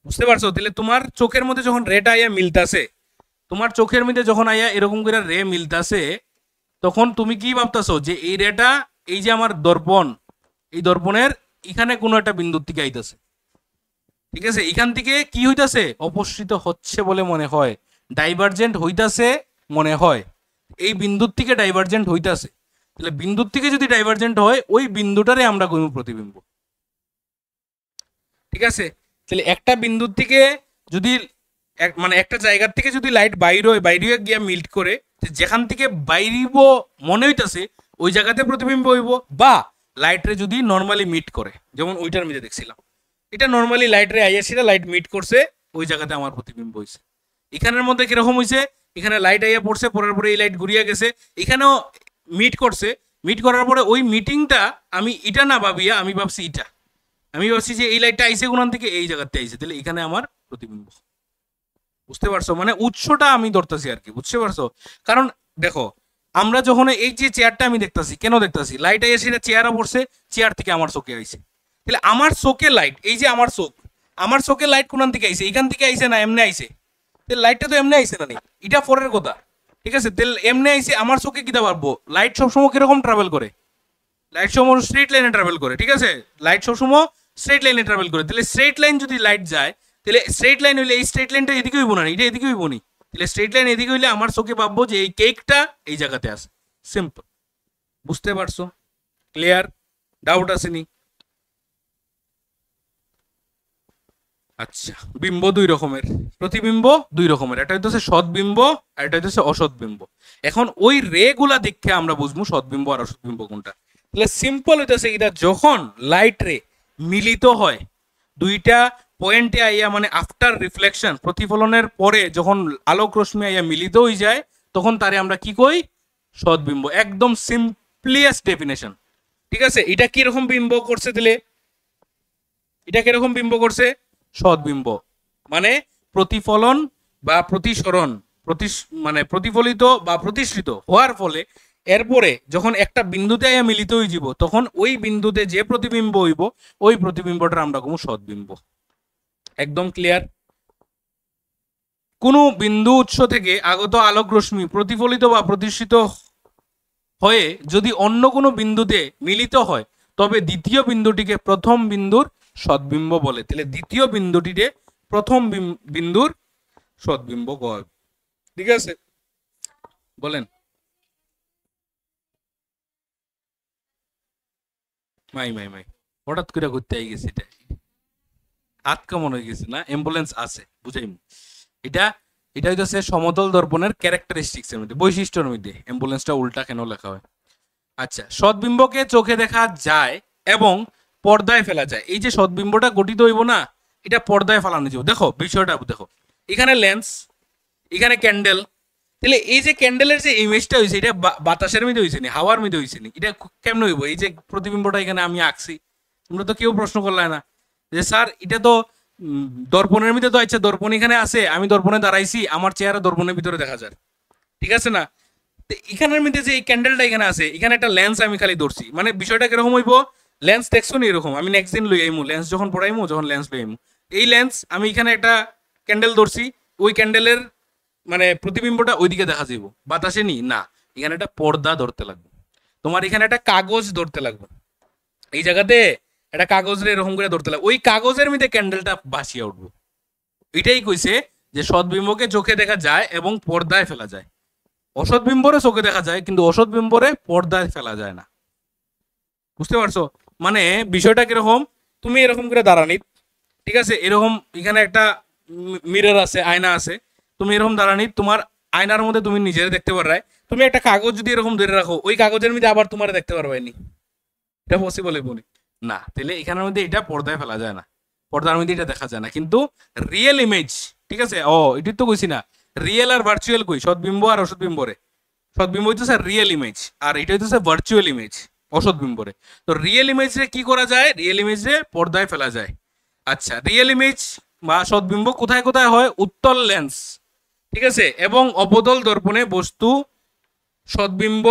বুঝতে পারছো? তাহলে তোমার চোখের মধ্যে যখন রেটা আইয়া মিলতাছে, তোমার চোখের মধ্যে যখন আইয়া এরকম করে রে মিলতাছে, তখন তুমি কি ভাবতাছো যে এই রেটা, এই যে আমার দর্পণ, এই দর্পণের এখানে কোনো একটা বিন্দুর থেকে আইতাছে, ঠিক আছে? এখান থেকে কি হইতাছে? অপসৃত হচ্ছে বলে মনে হয়, ডাইভারজেন্ট হইতাছে মনে হয়, এই বিন্দুর থেকে ডাইভারজেন্ট হইতাছে। তাহলে বিন্দুর থেকে যদি ডাইভারজেন্ট হয়, ওই বিন্দুটারে আমরা কইব প্রতিবিম্ব, ঠিক আছে? তাহলে একটা বিন্দুর থেকে যদি মানে একটা জায়গার থেকে যদি লাইট বাইরে গিয়া মিল্ট করে, যেখান থেকে বাইরিব মনে হইতাছে ওই জায়গাতে প্রতিবিম্ব হইব, বা লাইটরে যদি নর্মালি মিট করে, যেমন ওইটার মধ্যে দেখছিলাম, এটা নর্মালি লাইট রে আইয়াছিল, লাইট মিট করছে, ওই জায়গাতে আমার প্রতিবিম্ব হয়েছে। এখানের মধ্যে কিরকম হয়েছে? এখানে লাইট আইয়া পড়ছে, পড়ার পরে এই লাইট ঘুরিয়া গেছে, এখানেও মিট করছে, মিট করার পরে ওই মিটিংটা আমি এটা না ভাবিয়া আমি ভাবছি এটা, আমি ভাবছি যে এই লাইটটা আইছে কোন থেকে, এই জায়গাতে আইছে, তাহলে এখানে আমার প্রতিবিম্ব। বুঝতে পারছো? মানে উৎসটা আমি ধরতেছি আর কি, বুঝতে পারছো? কারণ দেখো, আমরা যখন এই যে চেয়ারটা আমি দেখতেছি, কেন দেখতেছি? লাইট আইসে চেয়ারে পড়ছে, চেয়ার থেকে আমার চোখে আইছে, তাহলে আমার চোখে লাইট, এই যে আমার চোখ, আমার চোখে লাইট কোন থেকে আইছে? এখান থেকে আইছে না এমনি আইছে? তাহলে লাইটটা তো এমনি আইছে না, নি এটা পরের কথা, ঠিক আছে? তাহলে এমনি আইছে, আমার চোখে কিটা পারবো? লাইট সবসময় কিরকম ট্রাভেল করে? লাইট সবসময় স্ট্রেট লাইনে ট্রাভেল করে, ঠিক আছে? লাইট সবসময় স্ট্রেট লাইনে ট্রাভেল করে, তাহলে স্ট্রেট লাইন যদি লাইট যায়, তাহলে স্ট্রেট লাইন হইলে এই স্ট্রেট লাইনটা এদিকে হইব না, এটা এদিকে হইব নি? তাহলে স্ট্রেট লাইন এদিকে হইলে আমার চোখে ভাববো যে এই কেকটা এই জায়গাতে আছে। সিম্পল। বুঝতে পারছো? ক্লিয়ার? ডাউট আসেনি? আচ্ছা, বিম্ব দুই রকমের, প্রতিবিম্ব দুই রকমের, একটা হইতেছে সৎবিম্ব আর একটা হইতেছে অসৎবিম্ব। এখন ওই রে গুলা দেখে আমরা বুঝবো সৎবিম্ব আর অসৎবিম্ব কোনটা। তাহলে সিম্পল হইতেছে এটা, যখন লাইট রে মিলিত হয় দুইটা পয়েন্টে আইয়া, মানে আফটার রিফ্লেকশন, প্রতিফলনের পরে যখন আলোক রশ্মি আইয়া মিলিত হয়ে যায়, তখন তারে আমরা কি কই? সৎবিম্ব। একদম সিম্পলিয়েস্ট ডেফিনেশন, ঠিক আছে? এটা কিরকম বিম্ব করছে তাহলে? এটা কিরকম বিম্ব করছে? সৎবিম্ব। মানে প্রতিফলন বা প্রতিসরণ, মানে প্রতিফলিত বা প্রতিসৃত হওয়ার ফলে এরপরে যখন একটা বিন্দুতে আয়া মিলিত হয়ে যাব, তখন ওই বিন্দুতে যে প্রতিবিম্ব হইব, ওই প্রতিবিম্বটা আমরা কমু সৎবিম্ব। একদম ক্লিয়ার? কোনো বিন্দু উৎস থেকে আগত আলোক রশ্মি প্রতিফলিত বা প্রতিসৃত হয়ে যদি অন্য কোনো বিন্দুতে মিলিত হয়, তবে দ্বিতীয় বিন্দুটিকে প্রথম বিন্দুর সদ্বিম্ব বলে। তাহলে দ্বিতীয় বিন্দুটিতে প্রথম বিন্দুর সদ্বিম্ব কয়, ঠিক আছে? বলেন। মাই মাই মাই, হঠাৎ করে ঘুরতে আই গেছে, এটা হাত কেমন হয়ে গেছে না? অ্যাম্বুলেন্স আছে, বুঝাইম। এটা এটা হইতেছে সমতল দর্পণের ক্যারেক্টারিস্টিক্স এর মধ্যে, বৈশিষ্ট্যের মধ্যে অ্যাম্বুলেন্সটা উল্টা কেন লেখা হয়। আচ্ছা, সদ্বিম্বকে চোখে দেখা যায় এবং পর্দায় ফেলা যায়। এই যে সদ্বিম্বটা গঠিত হইব না, এটা পর্দায় ফেলানো যাবে। দেখো বিষয়টা দেখো, এখানে লেন্স, এখানে ক্যান্ডেল, তাহলে এই যে ক্যান্ডেলের যে ইমেজটা হয়েছে, এটা বাতাসের মধ্যে হয়েছে নি, হাওয়ার মধ্যে হয়েছে নি? এটা কেমন হইব? এই যে প্রতিবিম্বটা এখানে আমি আঁকছি, তোমরা তো কেউ প্রশ্ন করলে না যে স্যার এটা তো দর্পণের মধ্যে তো, আচ্ছা দর্পণ এখানে আছে, আমি দর্পণে দাঁড়াইছি, আমার চেহারা দর্পণের ভিতরে দেখা যায়, ঠিক আছে না? এখানের মধ্যে যে এই ক্যান্ডেলটা এখানে আছে, এখানে একটা লেন্স আমি খালি ধরছি, মানে বিষয়টা কিরকম হইব? লেন্স দেখছো নি এরকম? আমি নেক্সট দিন লই আইমু লেন্স, যখন পড়াইমু, যখন লেন্স লই আইমু, এই লেন্স আমি এখানে একটা ক্যান্ডেল ধরছি, ওই ক্যান্ডেলের মানে প্রতিবিম্বটা ওইদিকে দেখা যাইব, বাতাসে নি না, এখানে একটা পর্দা ধরতে লাগবে, তোমার এখানে একটা কাগজ ধরতে লাগবে, এই জায়গাতে একটা কাগজ এরকম করে ধরতে লাগবে, ওই কাগজের মধ্যে ক্যান্ডেলটা ভাসিয়া উঠবো। এটাই কইছে যে সদ্বিম্বকে চোখে দেখা যায় এবং পর্দায় ফেলা যায়। অসৎ বিম্বরে চোখে দেখা যায়, কিন্তু অসৎ বিম্বরে পর্দায় ফেলা যায় না। বুঝতে পারছো? মানে বিষয়টা কিরকম, তুমি এরকম করে দাঁড়ানি, ঠিক আছে, এরকম এখানে একটা মিরর আছে, আয়না আছে, তুমি এরকম দাঁড়ানি, তোমার আয়নার মধ্যে তুমি নিজের দেখতে পারবে, তুমি একটা কাগজ যদি এরকম ধরে রাখো ওই কাগজের মধ্যে আবার তোমার দেখতে পারবে নি, এটা পসিবল বলি না। তাহলে এখানের মধ্যে এটা পর্দায় ফেলা যায় না, পর্দার মধ্যে এটা দেখা যায় না, কিন্তু রিয়েল ইমেজ, ঠিক আছে, এটি তো কইছি না, রিয়েল আর ভার্চুয়াল কই, সৎবিম্ব আর অসৎবিম্বরে, সৎবিম্ব হইতেছে রিয়েল ইমেজ আর এটা হইতেছে ভার্চুয়াল ইমেজ অসৎবিম্বরে। তো রিয়েল ইমেজ রে কি করা যায়, রিয়েল ইমেজ রে পর্দায় ফেলা যায়। আচ্ছা, রিয়েল ইমেজ বা সৎবিম্ব কোথায় কোথায় হয়, উত্তল লেন্স, ঠিক আছে, এবং অবতল দর্পণে বস্তু সৎবিম্ব,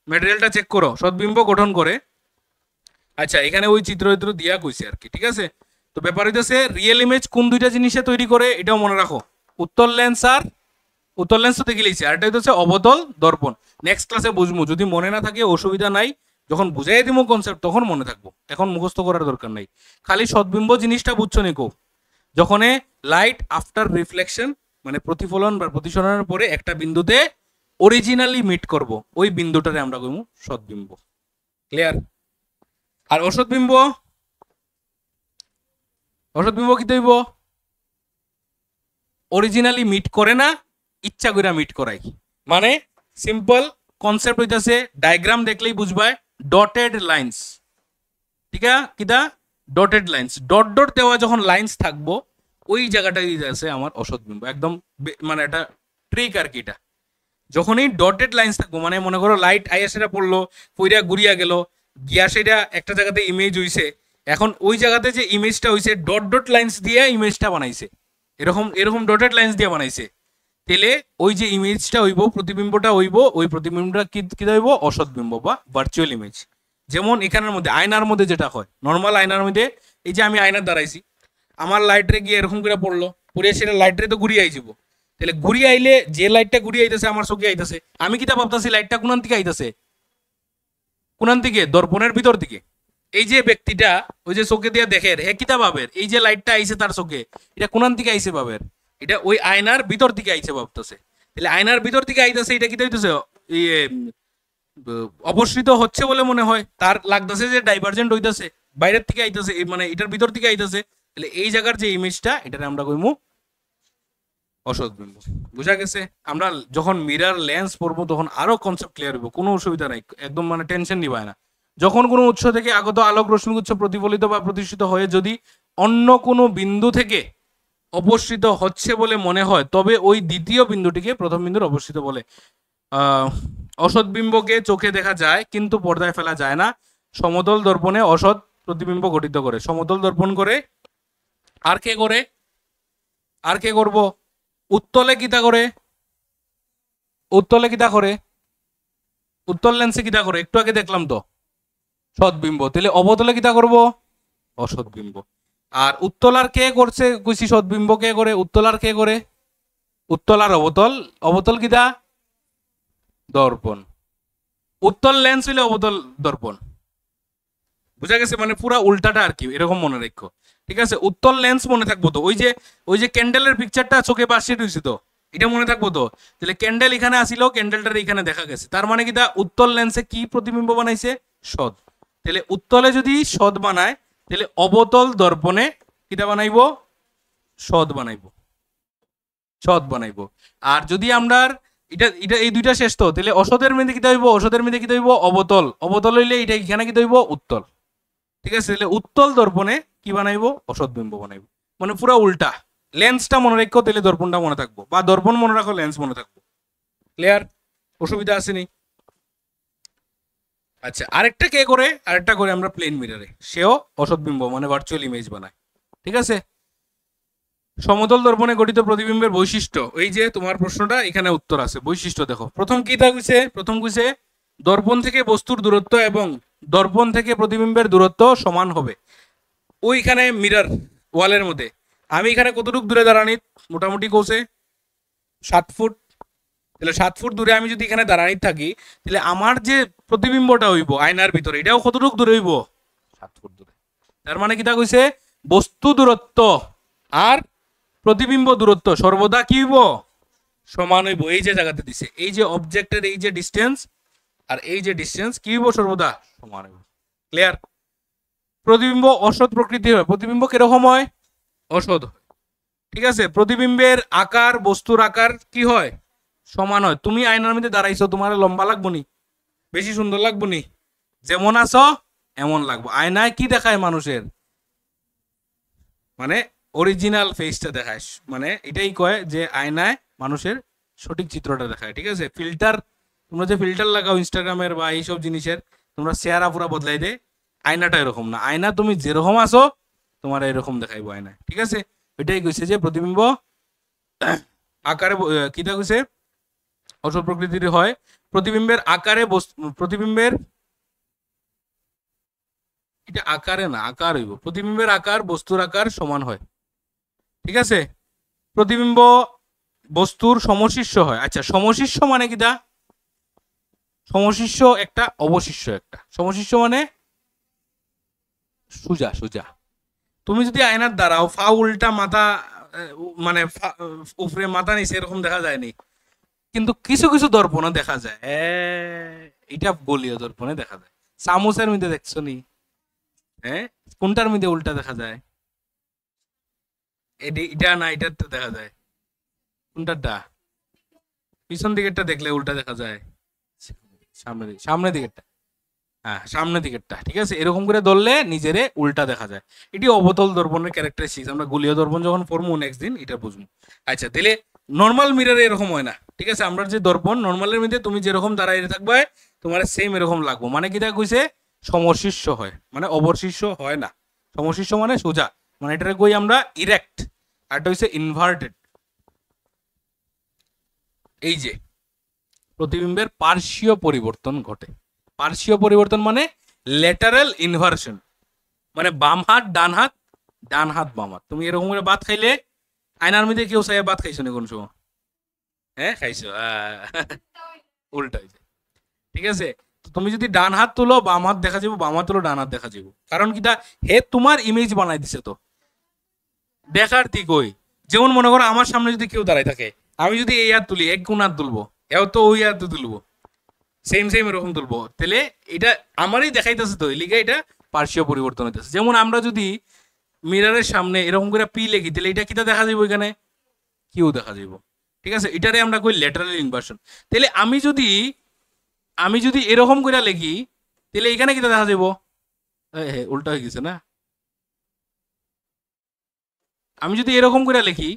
ম্যাটেরিয়ালটা চেক করো, সৎবিম্ব গঠন করে। আচ্ছা, এখানে ওই চিত্র দিয়া কইছে আর কি, ঠিক আছে। তো ব্যাপার হইতেছে রিয়েল ইমেজ কোন দুইটা জিনিসে তৈরি করে এটাও মনে রাখো, উত্তল লেন্স আর উত্তল লেন্স তো দেখে লিখছি, আর এটা হচ্ছে অবতল দর্পণ। নেক্সট ক্লাসে বুঝবো, যদি মনে না থাকে অসুবিধা নাই, যখন বুঝাই দিব কনসেপ্ট তখন মনে থাকবো, এখন মুখস্থ করার দরকার নাই। খালি সৎবিম্ব জিনিসটা বুঝছো নিকো, যখন লাইট আফটার রিফ্লেকশন মানে প্রতিফলন বা প্রতিসরণের পরে একটা বিন্দুতে অরিজিনালি মিট করব, ওই বিন্দুটারে আমরা কইমু সৎবিম্ব। ক্লিয়ার? আর অসৎবিম্ব, অসৎবিম্ব কি তৈব, অরিজিনালি মিট করে না, ইচ্ছা করে মিট করাই। মানে সিম্পল কনসেপ্ট হইতাছে, ডায়াগ্রাম দেখলেই বুঝবাই, ডটেড লাইন্স, ঠিক আছে, কিটা ডটেড লাইন্স, ডট ডট দেওয়া যখন লাইন্স থাকবো ওই জায়গাটাই আছে আমার অসৎবিম্ব, একদম মানে এটা ট্রিক আর কি। এটা যখনই ডটেড লাইন্স থাকবো, মানে মনে করো লাইট আইয়া সেটা পড়লো, পইরা ঘুরিয়া গেল, গিয়া সেটা একটা জায়গাতে ইমেজ হইছে, এখন ওই জায়গাতে যে ইমেজটা হইছে ডট ডট লাইন্স দিয়ে ইমেজটা বানাইছে, এরকম এরকম ডটেড লাইন্স দিয়ে বানাইছে, তাহলে ওই যে ইমেজটা হইব, প্রতিবিম্বটা হইব, ওই প্রতিবিম্বটা কি হইব, অসৎবিম্ব বা ভার্চুয়াল ইমেজ। যেমন এখানের মধ্যে আয়নার মধ্যে যেটা হয়, নর্মাল আয়নার মধ্যে, এই যে আমি আয়নার দাঁড়াইছি, আমার লাইটরে গিয়ে এরকম করে পড়লো, পড়ে সেটা লাইটরে তো ঘুরিয়ে আইব, তাহলে ঘুরিয়ে আইলে যে লাইটটা ঘুরিয়ে আইতেছে আমার চোখে আইতেছে, আমি কিতা ভাবতেছি লাইটটা কোনান থেকে আইতেছে, কোনান থেকে, দর্পণের ভিতর দিকে। এই যে ব্যক্তিটা ওই যে চোখে দিয়ে দেখে, হে কিতা ভাবের এই যে লাইটটা আইছে তার চোখে, এটা কোনান থেকে আইছে ভাবের, এটা ওই আয়নার ভিতর থেকে আইছে ভাবতেছে, তাহলে আয়নার ভিতর থেকে আইতেছে, এটা কিতা হইতেছে, অপসৃত হচ্ছে বলে মনে হয়, তার লাগতেছে যে ডাইভার্জেন্ট হইতেছে, বাইরের থেকে আইতেছে, মানে এটার ভিতর থেকে আইতেছে, তাহলে এই জায়গার যে ইমেজটা এটারে আমরা কইমু অসৎবিম্ব। বুঝা গেছে? আমরা যখন মিরার লেন্স পড়বো তখন আরো কনসেপ্ট ক্লিয়ার হইব, কোনো অসুবিধা নাই, একদম মানে টেনশন নিবায় না। যখন কোনো উৎস থেকে আগত আলোক রশ্মিগুচ্ছ প্রতিফলিত বা প্রতিষ্ঠিত হয়ে যদি অন্য কোনো বিন্দু থেকে অপসৃত হচ্ছে বলে মনে হয়, তবে ওই দ্বিতীয় বিন্দুটিকে প্রথম বিন্দুর অপসৃত বলে। অসৎবিম্বকে চোখে দেখা যায় কিন্তু পর্দায় ফেলা যায় না, সমতল দর্পণে অসৎ প্রতিবিম্ব গঠিত করে। সমতল দর্পণ করে আর কে করে, আর কে করব, উত্তলে কিতা করে, উত্তলে কিতা করে, উত্তল লেন্সে কিতা করে, একটু আগে দেখলাম তো সৎবিম্ব, তাহলে অবতলে কিতা করব, অসৎবিম্ব। আর উত্তলার কে করছে কইছি, সৎবিম্ব কে করে, উত্তলার কে করে, উত্তল আর অবতল, অবতল কিতা, দর্পণ, উত্তল লেন্স হইলে অবতল দর্পণ। বুঝা গেছে? মানে পুরা উল্টাটা আর কি, এরকম মনে রাখো, ঠিক আছে। উত্তল লেন্স মনে থাকবো তো, ওই যে ক্যান্ডেলের পিকচারটা চোখে পাশে রয়েছে তো, এটা মনে থাকবো তো, তাহলে ক্যান্ডেল এখানে আসিল, ক্যান্ডেলটার এখানে দেখা গেছে, তার মানে কি উত্তল লেন্সে কি প্রতিবিম্ব বানাইছে, সৎ। তাহলে উত্তলে যদি সৎ বানায় তাহলে অবতল দর্পণে কিটা বানাইবো, সৎ বানাইবো, সৎ বানাইবো। আর যদি আমরা এটা এটা এই দুইটা শেষ তো, তাহলে অসতের মধ্যে কিটা হইব, অসতের মধ্যে কিটা হইব, অবতল, অবতল হইলে এটা এখানে কিটা হইব, উত্তল, ঠিক আছে। তাহলে উত্তল দর্পণে কি বানাইবো, অসৎবিম্ব বানাইবো, মানে পুরো উল্টা। লেন্সটা মনে রাখো তাহলে দর্পণটা মনে থাকবো, বা দর্পণ মনে রাখো লেন্স মনে থাকবো। ক্লিয়ার? অসুবিধা আসেনি? আচ্ছা, আরেকটা কে করে, আরেকটা করে আমরা প্লেন মিররে, সেও অসৎবিম্ব মানে ভার্চুয়াল ইমেজ বানায়, ঠিক আছে। সমতল দর্পণে গঠিত প্রতিবিম্বের বৈশিষ্ট্য, এই যে তোমার প্রশ্নটা এখানে উত্তর আছে, বৈশিষ্ট্য দেখো। প্রথম কি থাকছে, প্রথম কইছে দর্পণ থেকে বস্তুর দূরত্ব এবং দর্পণ থেকে প্রতিবিম্বের দূরত্ব সমান হবে। ওইখানে মিরর ওয়ালের মধ্যে আমি এখানে কতটুকু দূরে দাঁড়ানি, মোটামুটি কৌছে 7 ফুট, তাহলে 7 ফুট দূরে আমি যদি এখানে দাঁড়ানি থাকি, তাহলে আমার যে প্রতিবিম্বটা হইব আয়নার ভিতরে, এটাও কতটুকু দূরে হইব, 7 ফুট দূরে। তার মানে কিটা কইছে, বস্তু দূরত্ব আর প্রতিবিম্ব দূরত্ব সর্বদা কি হইব, সমান হইব। এই যে জায়গাতে দিছে, এই যে অবজেক্টের এই যে ডিস্টেন্স আর এই যে ডিস্টেন্স কি হইব, সর্বদা সমান হইব। ক্লিয়ার? প্রতিবিম্ব অসৎ প্রকৃতির হয়। প্রতিবিম্ব কিরকম হয়? অসৎ হয়। ঠিক আছে, প্রতিবিম্বের আকার, বস্তুর আকার কি হয়? সমান হয়। তুমি আয়নার মধ্যে দাঁড়াইছো, তোমার লম্বা লাগবো নি? বেশি সুন্দর লাগবো নি? যেমন আছো এমন লাগবো। আয়নায় কি দেখায় মানুষের? মানে অরিজিনাল ফেসটা দেখায়। মানে এটাই কয় যে আয়নায় মানুষের সঠিক চিত্রটা দেখায়। ঠিক আছে, ফিল্টার, তোমরা যে ফিল্টার লাগাও ইনস্টাগ্রামের বা এইসব জিনিসের, তোমরা চেহারা পুরা বদলাই দে, আয়নাটা এরকম না। আয়না তুমি যেরকম আছো তোমার এরকম দেখাইবো আয়নায়। ঠিক আছে, এটাই কইছে যে প্রতিবিম্ব আকারে কিটা কইছে অসৎ প্রকৃতির হয়। প্রতিবিম্বের আকারে প্রতিবিম্বের, এটা আকারে না, আকার হইব। প্রতিবিম্বের আকার বস্তুর আকার সমান হয়। ঠিক আছে, প্রতিবিম্ব বস্তুর সমশিষ্য হয়। আচ্ছা, সমশিষ্য মানে কিটা? সমশিষ্য একটা, অবশিষ্য একটা। সমশিষ্য মানে সোজা সোজা। তুমি যদি আয়নার দাঁড়াও, ফা উল্টা, মাথা মানে উপরে মাথা নিচে এরকম দেখা যায়নি, কিন্তু কিছু কিছু দর্পণে দেখা যায়। এটা গলীয় দর্পণে দেখা যায়। চামচের মধ্যে দেখছো নি? হ্যাঁ, কোনটার মধ্যে উল্টা দেখা যায়? এটা না, এটা তো দেখা যায়। কোনটারটা? পিছন দিকেরটা দেখলে উল্টা দেখা যায়। সামনের দিকেরটা। হ্যাঁ, সামনের দিকেরটা। ঠিক আছে, এরকম করে ধরলে নিজেরে উল্টা দেখা যায়। এটি অবতল দর্পণের ক্যারেক্টারিস্টিক্স। আমরা গলীয় দর্পণ যখন পড়বো নেক্সট দিন এটা বুঝবো। আচ্ছা, তাহলে নর্মাল মিররে এরকম হয় না। ঠিক আছে, আমরা যে দর্পণ নর্মালের মধ্যে তুমি যেরকম দাঁড়াই থাকবে তোমার সেম এরকম লাগবো। মানে কিটা কইছে? সমশিষ্য হয়, মানে অবশিষ্য হয় না। সমশিষ্য মানে সোজা, মানে এটাকে কই আমরা ইরেক্ট। আর এটা হইছে ইনভার্টেড। এই যে প্রতিবিম্বের পার্শ্বীয় পরিবর্তন ঘটে। পার্শ্বীয় পরিবর্তন মানে ল্যাটারাল ইনভার্সন, মানে বাম হাত ডান হাত, ডান হাত বাম হাত। তুমি এরকম করে ভাত খাইলে আয়নার মধ্যে কেউ চাই ভাত খাইছো না কোন সময়? হ্যাঁ, খাইছো। উল্টা হয়েছে। ঠিক আছে, তুমি যদি ডান হাত তুলো বাম হাত দেখা যাবো, বাম হাত তুলো ডান হাত দেখা যাবো। কারণ কিটা? হে তোমার ইমেজ বানাই দিছে তো। দেখার ঠিক ওই, যেমন মনে করো আমার সামনে যদি কেউ দাঁড়ায় থাকে, আমি যদি এই হাত তুলি, এক কোন হাত তুলবো, এও তো ওই হাত তুলবো, সেম সেম এরকম তুলবো। তাহলে এটা আমারই দেখাইতেছে তো, লিগে এটা পার্শ্বীয় পরিবর্তন হইতেছে। যেমন আমরা যদি মিররের সামনে এরকম করে পি লিখি, তাহলে এটা কিটা দেখা যাবো? এখানে কিউ দেখা যাবো। ঠিক আছে, এটারে আমরা কই ল্যাটারাল ইনভার্সন। তাহলে আমি যদি এরকম করে লিখি, তাহলে এখানে কিটা দেখা যাবো? উল্টা হয়ে গেছে না? আমি যদি এরকম করে লিখি,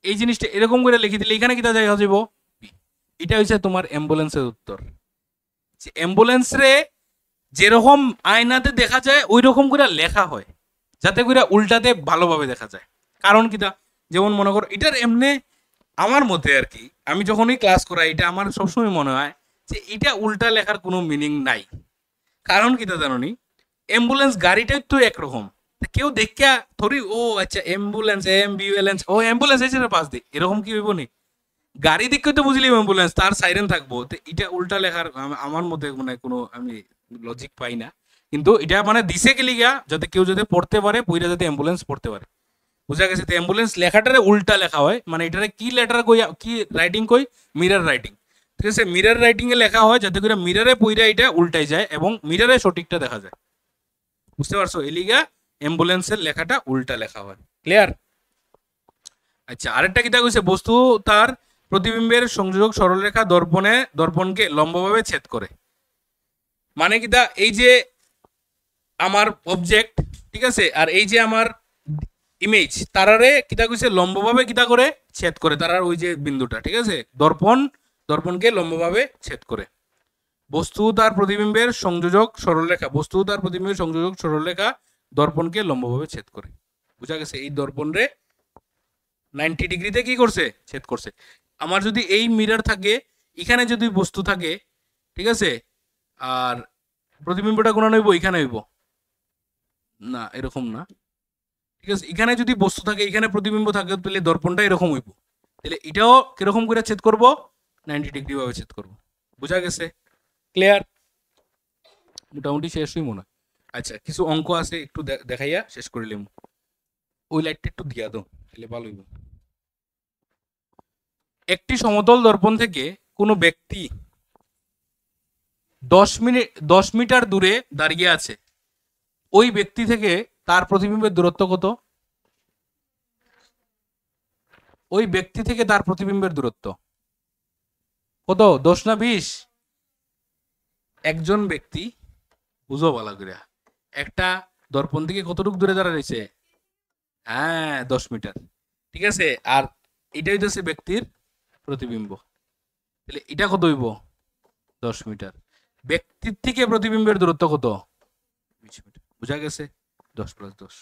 এই জিনিসটা এরকম করে লিখি, তাহলে এখানে কিটা দেখা যাবো? এটা হচ্ছে তোমার অ্যাম্বুলেন্সের উত্তর। যে অ্যাম্বুলেন্স রে যেরকম আয়নাতে দেখা যায় ওই রকম করে লেখা হয়, যাতে করে উল্টাতে ভালোভাবে দেখা যায়। কারণ কিটা? যেমন মনে করো এটার এমনি, আমার মতে আর কি, আমি যখনই ক্লাস করাই এটা আমার সবসময় মনে হয় যে এটা উল্টা লেখার কোনো মিনিং নাই। কারণ কিটা জানো নি? অ্যাম্বুলেন্স গাড়িটাই তো একরকম। কেউ দেখা ধরি, ও আচ্ছা অ্যাম্বুলেন্স, অ্যাম্বুলেন্স, ও অ্যাম্বুলেন্স এসে পাশ দিয়ে, এরকম কি হইব নি? গাড়ি দেখে তো বুঝলি অ্যাম্বুলেন্স, তার সাইরেন থাকবো। তো এটা উল্টা লেখার আমার মধ্যে মানে কোনো আমি লজিক পাই না। কিন্তু এটা মানে দিছে গেলি গিয়া যাতে কেউ যাতে পড়তে পারে, পইরা যাতে অ্যাম্বুলেন্স পড়তে পারে। বুঝা গেছে? তো অ্যাম্বুলেন্স লেখাটারে উল্টা লেখা হয়, মানে এটারে কি লেটার কই, কি রাইটিং কই? Mirror writing. ঠিক আছে, মিরর রাইটিং এ লেখা হয় যাতে করে মিররে পইরা এটা উল্টাই যায় এবং মিররে সঠিকটা দেখা যায়। বুঝতে পারছো? এলিগা অ্যাম্বুলেন্সের লেখাটা উল্টা লেখা হয়। ক্লিয়ার? আচ্ছা, আরেকটা কিতা কইছে? বস্তু তার প্রতিবিম্বের সংযোজক সরলরেখা দর্পণকে লম্বভাবে ছেদ করে। মানে কিতা? এই যে আমার অবজেক্ট, ঠিক আছে, আর এই যে আমার ইমেজ, তারারে কিতা কইছে? লম্বভাবে কিতা করে? ছেদ করে। তারার ওই যে বিন্দুটা, ঠিক আছে, দর্পণকে লম্বভাবে ছেদ করে। বস্তু তার প্রতিবিম্বের সংযোজক সরলরেখা দর্পণকে লম্বভাবে ছেদ করে। বুঝা গেছে? এই দর্পণ রে 90 ডিগ্রিতে কি করছে? ছেদ করছে। আমার যদি এই মিরর থাকে, এখানে যদি বস্তু থাকে, ঠিক আছে, আর প্রতিবিম্বটা কোন হইব? এখানে হইব না, এরকম না। ঠিক আছে, এখানে যদি বস্তু থাকে, এখানে প্রতিবিম্ব থাকে, তাহলে দর্পণটা এরকম হইব। তাহলে এটাও কিরকম করে ছেদ করব? 90 ডিগ্রি ভাবে ছেদ করব। বুঝা গেছে? ক্লিয়ার? মোটামুটি শেষই মনে হয়। আচ্ছা, কিছু অঙ্ক আছে, একটু দেখাইয়া শেষ করিলাম। ওই লাইটটা একটু দিয়া দাও, তাহলে ভালো হইব। একটি সমতল দর্পণ থেকে কোনো ব্যক্তি 10 মিটার দূরে দাঁড়িয়ে আছে। ওই ব্যক্তি থেকে তার প্রতিবিম্বের দূরত্ব কত? ওই ব্যক্তি থেকে তার প্রতিবিম্বের দূরত্ব কত? 10 না 20? একজন ব্যক্তি, বুঝো ভালো করে, একটা দর্পণ থেকে কতটুকু দূরে দাঁড়া রয়েছে? হ্যাঁ, 10 মিটার। ঠিক আছে, আর এটাই হচ্ছে ব্যক্তির প্রতিবিম্ব। তাহলে এটা কত হইব? 10 মিটার। ব্যক্তির থেকে প্রতিবিম্বের দূরত্ব কত? 20 মিটার। বুঝা গেছে? 10 + 10।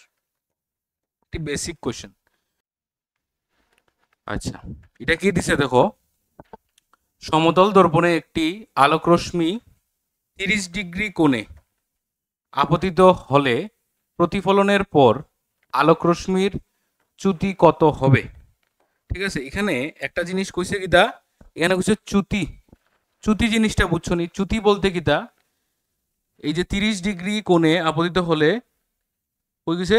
একটি বেসিক কোশ্চেন। আচ্ছা, এটা কি দিছে দেখো। সমতল দর্পণে একটি আলোক রশ্মি 30 ডিগ্রি কোণে আপতিত হলে প্রতিফলনের পর আলোক রশ্মির চ্যুতি কত হবে? ঠিক আছে, এখানে একটা জিনিস কইছে কিতা, এখানে কইছে চ্যুতি। চ্যুতি জিনিসটা বুঝছো নি? চ্যুতি বলতে কিতা, এই যে 30 ডিগ্রি কোণে আপতিত হলে কই গেছে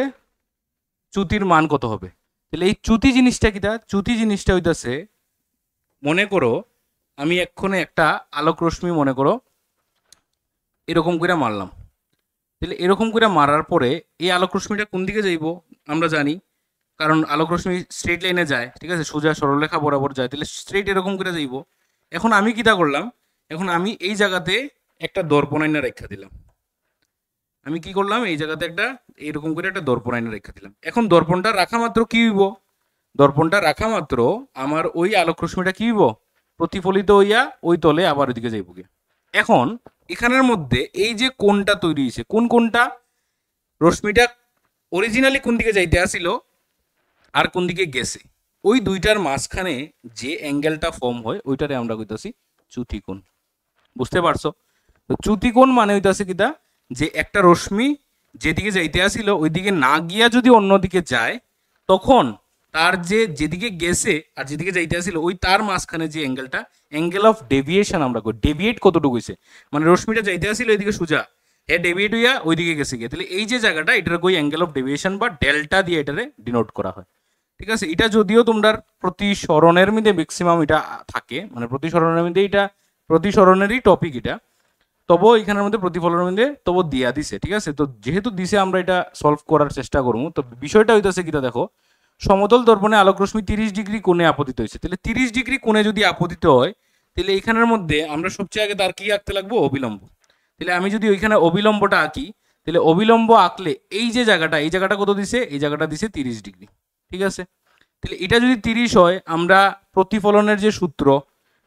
চ্যুতির মান কত হবে। তাহলে এই চ্যুতি জিনিসটা কিতা? চ্যুতি জিনিসটা হইতাছে, মনে করো আমি এক্ষণে একটা আলোক রশ্মি মনে করো এরকম করে মারলাম। তাহলে এরকম করে মারার পরে এই আলোক রশ্মিটা কোন দিকে যাইব আমরা জানি, কারণ আলোক রশ্মি স্ট্রেট লাইনে যায়। ঠিক আছে, সোজা সরলরেখা বরাবর যায়, তাহলে স্ট্রেট এরকম করে যাইব। এখন আমি কিটা করলাম, এখন আমি এই জায়গাতে একটা দর্পণ আইনা রেখা দিলাম। আমি কি করলাম, এই জায়গাতে একটা এরকম করে একটা দর্পণ আইনা রেখা দিলাম। এখন দর্পণটা রাখা মাত্র কি হইব? দর্পণটা রাখা মাত্র আমার ওই আলোক রশ্মিটা কি হইব? প্রতিফলিত হইয়া ওই তলে আবার ওইদিকে যাইব গিয়ে। এখন এখানের মধ্যে এই যে কোণটা তৈরি হয়েছে, কোন কোণটা? রশ্মিটা অরিজিনালি কোন দিকে যাইতে আসিল আর কোন দিকে গেছে, ওই দুইটার মাঝখানে যে অ্যাঙ্গেলটা ফর্ম হয় ওইটারে আমরা কইতাছি চ্যুতি কোণ। বুঝতে পারছো? তো চ্যুতি কোণ মানে হইতাছে কিটা, যে একটা রশ্মি যেদিকে যাইতে আসিল ওইদিকে না গিয়া যদি অন্যদিকে যায়, তখন তার যেদিকে গেছে আর যেদিকে যাইতে আসিল ওই তার মাঝখানে যে অ্যাঙ্গেলটা, অ্যাঙ্গেল অফ ডেভিয়েশন আমরা কই। ডেভিয়েট কতটুকু হইছে, মানে রশ্মিটা যাইতে আসিল ওইদিকে সোজা, হ্যাঁ ডেভিয়েট হইয়া ওইদিকে গেছে গিয়ে, তাহলে এই যে জায়গাটা এটার কই অ্যাঙ্গেল অফ ডেভিয়েশন বা ডেল্টা দিয়ে এটারে ডিনোট করা হয়। ঠিক আছে, এটা যদিও তোমরা প্রতিসরণের মধ্যে ম্যাক্সিমাম এটা থাকে, মানে প্রতিসরণের মধ্যে এটা প্রতিসরণেরই টপিক এটা, তবু এখানের মধ্যে প্রতিফলনের মধ্যে তবু দিয়া দিছে। ঠিক আছে, তো যেহেতু দিছে আমরা এটা সলভ করার চেষ্টা করবো। তো বিষয়টা হইতেছে কিটা দেখো, সমতল দর্পণে আলোক রশ্মি 30 ডিগ্রি কোণে আপতিত হয়েছে। তাহলে 30 ডিগ্রি কোণে যদি আপতিত হয়, তাহলে এখানের মধ্যে আমরা সবচেয়ে আগে তার কি আঁকতে লাগবো? অবিলম্ব। তাহলে আমি যদি ওইখানে অবিলম্বটা আঁকি, তাহলে অবিলম্ব আঁকলে এই যে জায়গাটা, এই জায়গাটা কত দিছে? এই জায়গাটা দিছে 30 ডিগ্রি। ঠিক আছে, তাহলে এটা যদি 30 হয়, আমরা প্রতিফলনের যে সূত্র,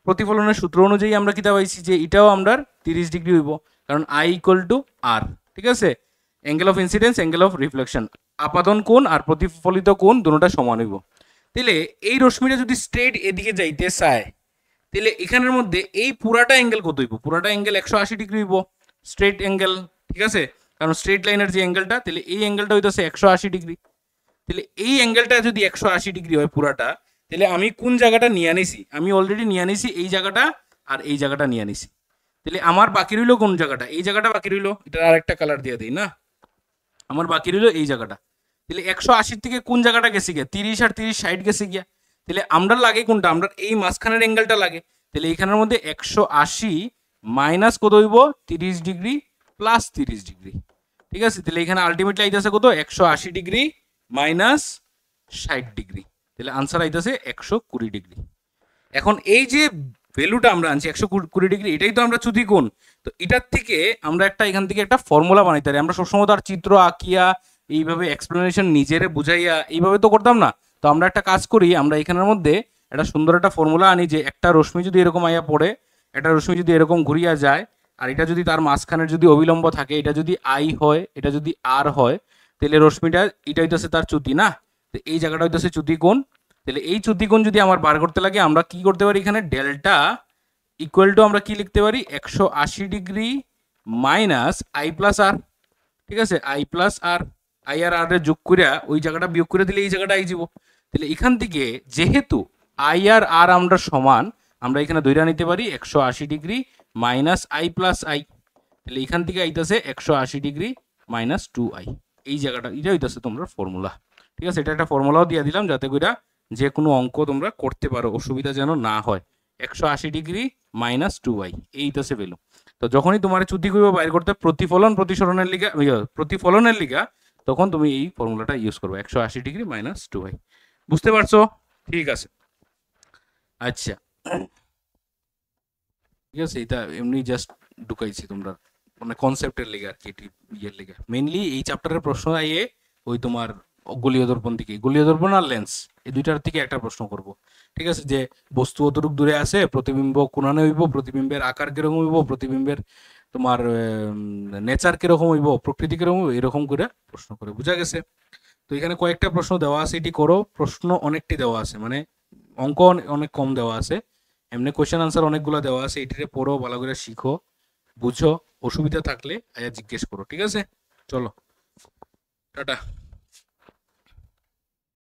প্রতিফলনের সূত্র অনুযায়ী আমরা কিতা পাইছি যে এটাও আমরা 30 ডিগ্রি হইব, কারণ I = R। ঠিক আছে, angle of incidence, angle of reflection, আপাতন কোণ আর প্রতিফলিত কোণ দুটোটা সমান হইব। তাহলে এই রশ্মিটা যদি স্ট্রেট এদিকে যাইতে চায়, তাহলে এখানের মধ্যে এই পুরাটা অ্যাঙ্গেল কত হইব? পুরাটা অ্যাঙ্গেল 180 ডিগ্রি হইব, স্ট্রেট অ্যাঙ্গেল। ঠিক আছে, কারণ স্ট্রেট লাইনের যে অ্যাঙ্গেলটা, তাহলে এই অ্যাঙ্গেলটা হইতেছে 180 ডিগ্রি। তাহলে এই অ্যাঙ্গেলটা যদি 180 ডিগ্রি হয় পুরাটা, তাহলে আমি কোন জায়গাটা নিয়ে আনিছি? আমি অলরেডি নিয়ে আনিছি এই জায়গাটা আর এই জায়গাটা নিয়ে আনিছি। তাহলে আমার বাকি রইল কোন জায়গাটা? এই জায়গাটা বাকি রইল। এটা আরেকটা কালার দিয়ে দিই না, আমার বাকি রইল এই জায়গাটা। তাহলে 180 থেকে কোন জায়গাটা গেছে গিয়া? 30 আর 30 60 গেছে গিয়া। তাহলে আমরা লাগে কোনটা? আমরা এই মাঝখানের অ্যাঙ্গেলটা লাগে। তাহলে এইখানের মধ্যে 180 মাইনাস কত হইব? 30 ডিগ্রি প্লাস 30 ডিগ্রি। ঠিক আছে, তাহলে এখানে আলটিমেটলি আইতাছে কত? 180 ডিগ্রি মাইনাস 60 ডিগ্রি। তাহলে আনসার আইতাছে 120 ডিগ্রি। এখন এই যে ভ্যালুটা আমরা আনছি 120 ডিগ্রি, এটাই তো আমরা চ্যুতি কোণ। তো এটার থেকে আমরা এখান থেকে একটা ফর্মুলা বানাইতে পারি। আমরা সবসময় তো আর চিত্র আঁকিয়া এইভাবে এক্সপ্লেনেশন নিজেরে বুঝাইয়া এইভাবে তো করতাম না। তো আমরা একটা কাজ করি, আমরা এখানের মধ্যে একটা সুন্দর একটা ফর্মুলা আনি, যে একটা রশ্মি যদি এরকম আইয়া পড়ে, একটা রশ্মি যদি এরকম ঘুরিয়া যায়, আর এটা যদি তার মাঝখানের যদি অবিলম্ব থাকে, এটা যদি I হয়, এটা যদি R হয়, তাহলে রশ্মিটা এটা হইতেছে তার চ্যুতি না। তো এই জায়গাটা হইতেছে চ্যুতি কোণ। তাহলে এই চ্যুতি কোণ যদি আমার বার করতে লাগে, আমরা কি করতে পারি? এখানে ডেল্টা ইকুয়াল টু আমরা কি লিখতে পারি? 180 ডিগ্রি মাইনাস I+R। ঠিক আছে, I+R, I আর R এর যোগ করে ওই জায়গাটা বিয়োগ করে দিলে এই জায়গাটা আই যাব। তাহলে এখান থেকে যেহেতু I আর R আমরা সমান, আমরা এখানে ধইরা নিতে পারি 180 ডিগ্রি মাইনাস I+I। তাহলে এখান থেকে আইতাছে 180 ডিগ্রি মাইনাস 2I। এই জায়গাটা এটা হইতাছে তোমরা ফর্মুলা। ঠিক আছে, এটা একটা ফর্মুলাও দিয়ে দিলাম যাতে করে যে কোনো অঙ্ক তোমরা করতে পারো, অসুবিধা যেন না হয়। 180 ডিগ্রি মাইনাস 2I এইটাছে ভ্যালু। তো যখনই তোমার চুতি কইব বাইর করতে প্রতিফলনের লিগা তখন তুমি এই ফর্মুলাটা ইউজ করবে 180 ডিগ্রি মাইনাস 2y। বুঝতে পারছো? ঠিক আছে, আচ্ছা ঠিক আছে, এটা এমনি জাস্ট ঢুকাইছি তোমরা মানে কনসেপ্টের লিগে আর কি, ইয়ের লিগে। মেইনলি এই চ্যাপ্টারের প্রশ্ন আইয়ে ওই তোমার গোলীয় দর্পণ থেকে, গোলীয় দর্পণ আর লেন্স এই দুইটার থেকে একটা প্রশ্ন করব। ঠিক আছে, যে বস্তু অতটুক দূরে আছে, প্রতিবিম্ব কোনানে হইব, প্রতিবিম্বের আকার কিরকম হইব, প্রতিবিম্বের তোমার নেচার কিরকম হইব, প্রকৃতি কিরকম হইব, এরকম করে প্রশ্ন করে। বুঝা গেছে? তো এখানে কয়েকটা প্রশ্ন দেওয়া আছে, এটি করো। প্রশ্ন অনেকটি দেওয়া আছে, মানে অঙ্ক অনেক কম দেওয়া আছে, এমনি কোয়েশ্চেন আনসার অনেকগুলো দেওয়া আছে। এটিরে পড়ো, ভালো করে শিখো, বুঝো। অসুবিধা থাকলে আয়া জিজ্ঞেস করো। ঠিক আছে, চলো, টাটা।